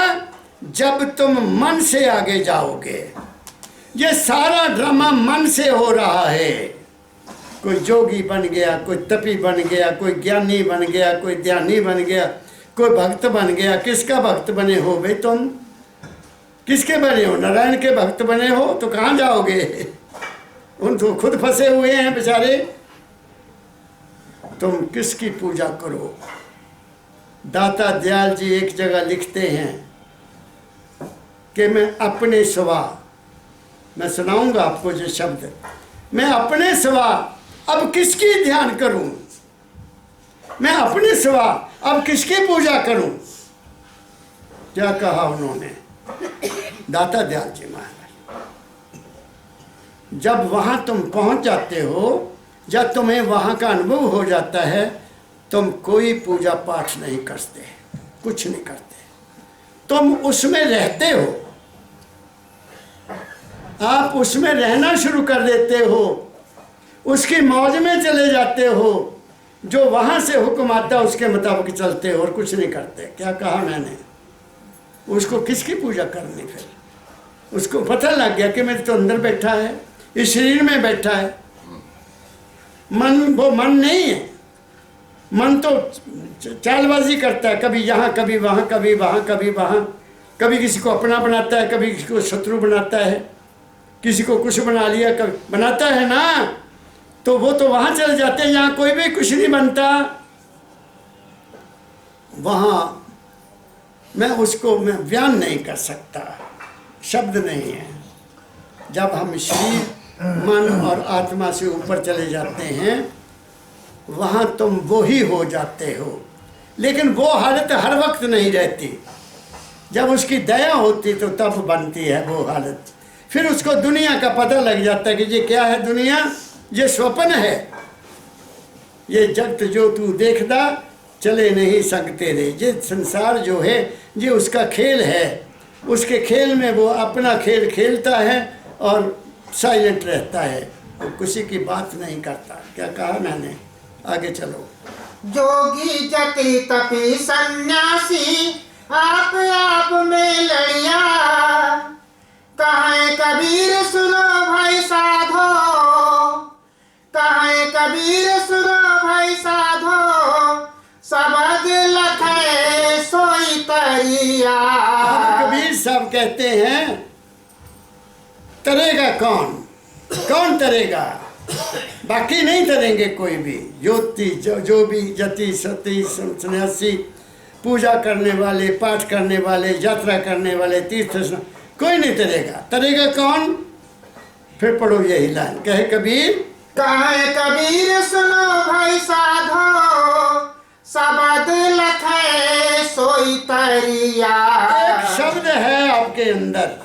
जब तुम मन से आगे जाओगे। ये सारा ड्रामा मन से हो रहा है। कोई जोगी बन गया, कोई तपी बन गया, कोई ज्ञानी बन गया, कोई ध्यानी बन गया, कोई भक्त बन गया। किसका भक्त बने हो भाई तुम? किसके बने हो? नारायण के भक्त बने हो तो कहाँ जाओगे? उन तो खुद फंसे हुए हैं बेचारे। तुम किसकी पूजा करो? दाता दयाल जी एक जगह लिखते हैं कि मैं अपने सिवा, मैं सुनाऊंगा आपको जो शब्द, मैं अपने सिवा अब किसकी ध्यान करूं? मैं अपने सिवा अब किसकी पूजा करूं? क्या कहा उन्होंने? दाता दयाल जी महाराज। जब वहां तुम पहुंच जाते हो, जब तुम्हें वहां का अनुभव हो जाता है, तुम कोई पूजा पाठ नहीं करते, कुछ नहीं करते, तुम उसमें रहते हो। आप उसमें रहना शुरू कर देते हो, उसकी मौज में चले जाते हो, जो वहां से हुक्म आता है उसके मुताबिक चलते हो और कुछ नहीं करते। क्या कहा मैंने? उसको किसकी पूजा करनी? फिर उसको पता लग गया कि मेरे तो अंदर बैठा है, इस शरीर में बैठा है। मन वो मन नहीं है। मन तो चालबाजी करता है, कभी यहाँ कभी वहाँ, कभी वहाँ कभी वहाँ, कभी किसी को अपना बनाता है, कभी किसी को शत्रु बनाता है, किसी को कुछ बना लिया, कभी बनाता है ना। तो वो तो वहाँ चले जाते हैं जहाँ कोई भी कुछ नहीं बनता। वहाँ मैं उसको मैं बयान नहीं कर सकता, शब्द नहीं है। जब हम शरीर, मन और आत्मा से ऊपर चले जाते हैं, वहाँ तुम वो ही हो जाते हो। लेकिन वो हालत हर वक्त नहीं रहती। जब उसकी दया होती तो तब बनती है वो हालत। फिर उसको दुनिया का पता लग जाता है कि ये क्या है दुनिया, ये स्वप्न है, ये जगत जो तू देखदा चले नहीं सकते रे। ये संसार जो है ये उसका खेल है, उसके खेल में वो अपना खेल खेलता है और साइलेंट रहता है, वो किसी की बात नहीं करता। क्या कहा मैंने? आगे चलो। जोगी जति तपी सन्यासी आप में लड़िया। कहे कबीर सुनो भाई साधो, कहे कबीर सुनो भाई साधो, सब तरिया। कबीर साहब कहते हैं तरेगा कौन, कौन तरेगा, बाकी नहीं तरेंगे कोई भी। ज्योति जो भी जति सती सन्यासी, पूजा करने वाले, पाठ करने वाले, यात्रा करने वाले, तीर्थ कोई नहीं तरेगा। तरेगा कौन? फिर पढ़ो यही लाइन, कहे कबीर, कहे कबीर सुनो भाई साधो, शब्द लखे सोई तरिया। एक शब्द है आपके अंदर।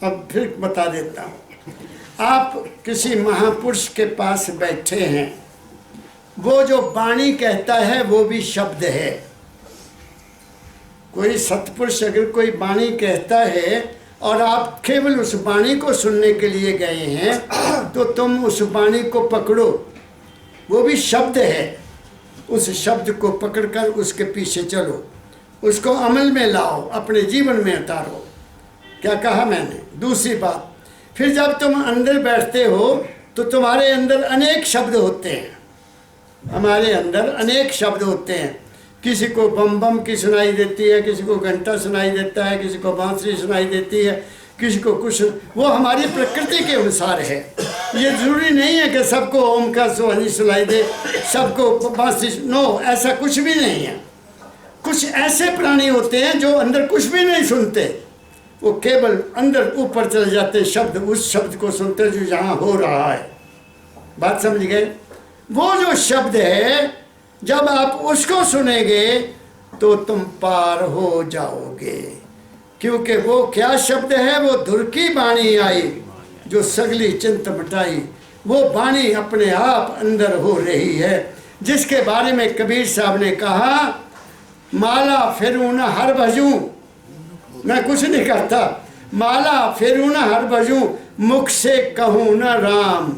अब फिर बता देता हूँ, आप किसी महापुरुष के पास बैठे हैं, वो जो वाणी कहता है वो भी शब्द है। कोई सत्पुरुष अगर कोई वाणी कहता है और आप केवल उस वाणी को सुनने के लिए गए हैं, तो तुम उस वाणी को पकड़ो, वो भी शब्द है। उस शब्द को पकड़कर उसके पीछे चलो, उसको अमल में लाओ, अपने जीवन में उतारो। क्या कहा मैंने? दूसरी बात, फिर जब तुम अंदर बैठते हो तो तुम्हारे अंदर अनेक शब्द होते हैं। हमारे अंदर अनेक शब्द होते हैं। किसी को बम बम की सुनाई देती है, किसी को घंटा सुनाई देता है, किसी को बांसुरी सुनाई देती है, किसी को कुछ, वो हमारी प्रकृति के अनुसार है। ये जरूरी नहीं है कि सबको ओम का ध्वनि सुनाई दे, सबको बांसुरी, नो, ऐसा कुछ भी नहीं है। कुछ ऐसे प्राणी होते हैं जो अंदर कुछ भी नहीं सुनते, वो केवल अंदर ऊपर चले जाते, शब्द उस शब्द को सुनते जो जहाँ हो रहा है। बात समझ गए? वो जो शब्द है, जब आप उसको सुनेंगे तो तुम पार हो जाओगे। क्योंकि वो क्या शब्द है? वो धुर की वाणी आई जो सगली चिंत मिटाई। वो वाणी अपने आप अंदर हो रही है, जिसके बारे में कबीर साहब ने कहा, माला फिरूं न हर भजूं, मैं कुछ नहीं करता, माला फिरूं न हर भजूं, मुख से कहूँ न राम,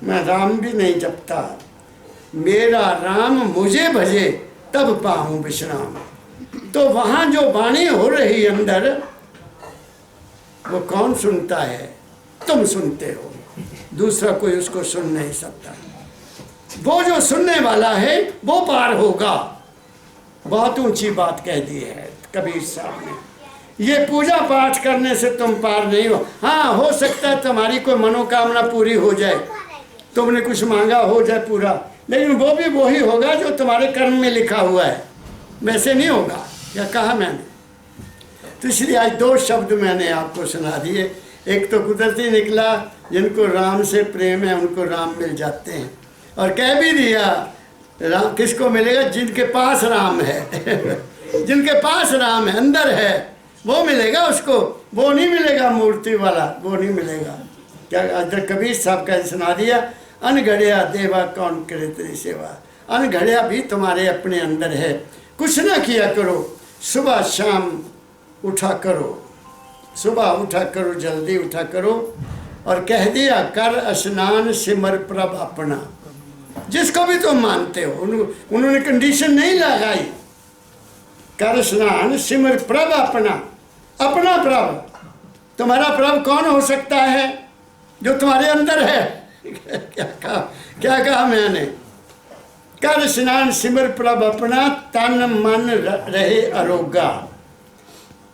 मैं राम भी नहीं जपता, मेरा राम मुझे भजे तब पाऊं विश्राम। तो वहाँ जो वाणी हो रही अंदर, वो कौन सुनता है? तुम सुनते हो, दूसरा कोई उसको सुन नहीं सकता। वो जो सुनने वाला है वो पार होगा। बहुत ऊंची बात कह दी है कबीर साहब ने। ये पूजा पाठ करने से तुम पार नहीं हो। हाँ, हो सकता है तुम्हारी कोई मनोकामना पूरी हो जाए, तुमने कुछ मांगा हो जाए पूरा, लेकिन वो भी वही होगा जो तुम्हारे कर्म में लिखा हुआ है, वैसे नहीं होगा। क्या कहा मैंने? तो इसलिए आज दो शब्द मैंने आपको सुना दिए। एक तो कुदरती निकला, जिनको राम से प्रेम है उनको राम मिल जाते हैं, और कह भी दिया राम किसको मिलेगा? जिनके पास राम है जिनके पास राम है, अंदर है, वो मिलेगा उसको, वो नहीं मिलेगा मूर्ति वाला, वो नहीं मिलेगा। क्या अदर कबीर साहब का सुना दिया, अनघड़िया देवा कौन करे तेरी सेवा। अनघड़िया भी तुम्हारे अपने अंदर है। कुछ ना किया करो, सुबह शाम उठा करो, सुबह उठा करो, जल्दी उठा करो। और कह दिया कर स्नान सिमर प्रभ अपना, जिसको भी तुम मानते हो, उन्होंने कंडीशन नहीं लगाई। कर स्नान सिमर प्रभ अपना, अपना प्रभ। तुम्हारा प्रभ कौन हो सकता है? जो तुम्हारे अंदर है। क्या कहा मैंने? कर स्नान सिमर प्रभ अपना, तन मन रहे अरोगा।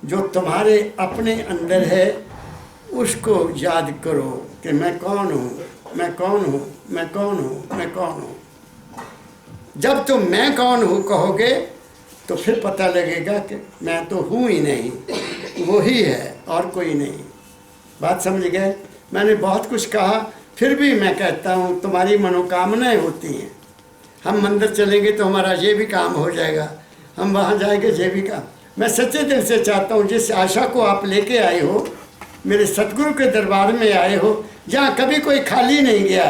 जो तुम्हारे अपने अंदर है उसको याद करो कि मैं कौन हूँ, मैं कौन हूँ, मैं कौन हूँ, मैं कौन हूँ। जब तुम मैं कौन हूँ कहोगे तो फिर पता लगेगा कि मैं तो हूँ ही नहीं, वो ही है और कोई नहीं। बात समझ गए? मैंने बहुत कुछ कहा, फिर भी मैं कहता हूँ तुम्हारी मनोकामनाएं होती हैं। हम मंदिर चलेंगे तो हमारा ये भी काम हो जाएगा, हम वहाँ जाएंगे ये भी काम। मैं सच्चे दिल से चाहता हूँ जिस आशा को आप लेके आए हो, मेरे सतगुरु के दरबार में आए हो, जहाँ कभी कोई खाली नहीं गया,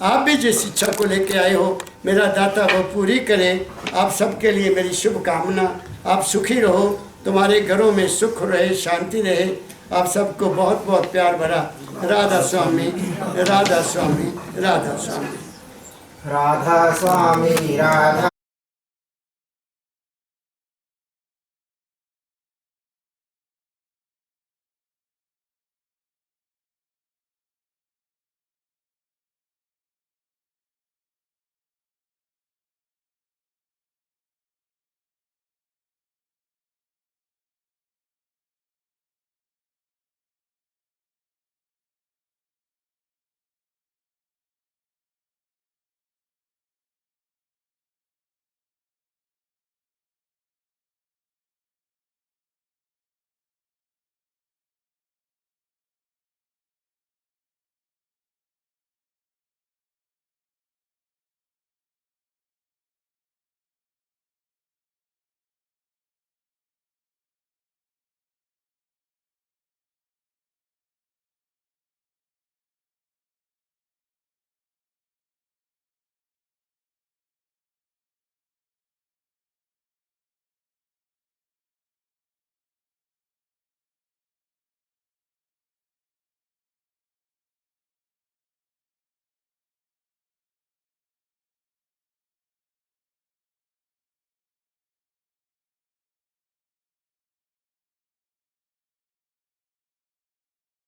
आप भी जिस इच्छा को लेके आए हो, मेरा दाता वो पूरी करे। आप सबके लिए मेरी शुभकामना। आप सुखी रहो, तुम्हारे घरों में सुख रहे, शांति रहे। आप सबको बहुत बहुत प्यार भरा राधा स्वामी, राधा स्वामी, राधा स्वामी, राधा स्वामी, राधा।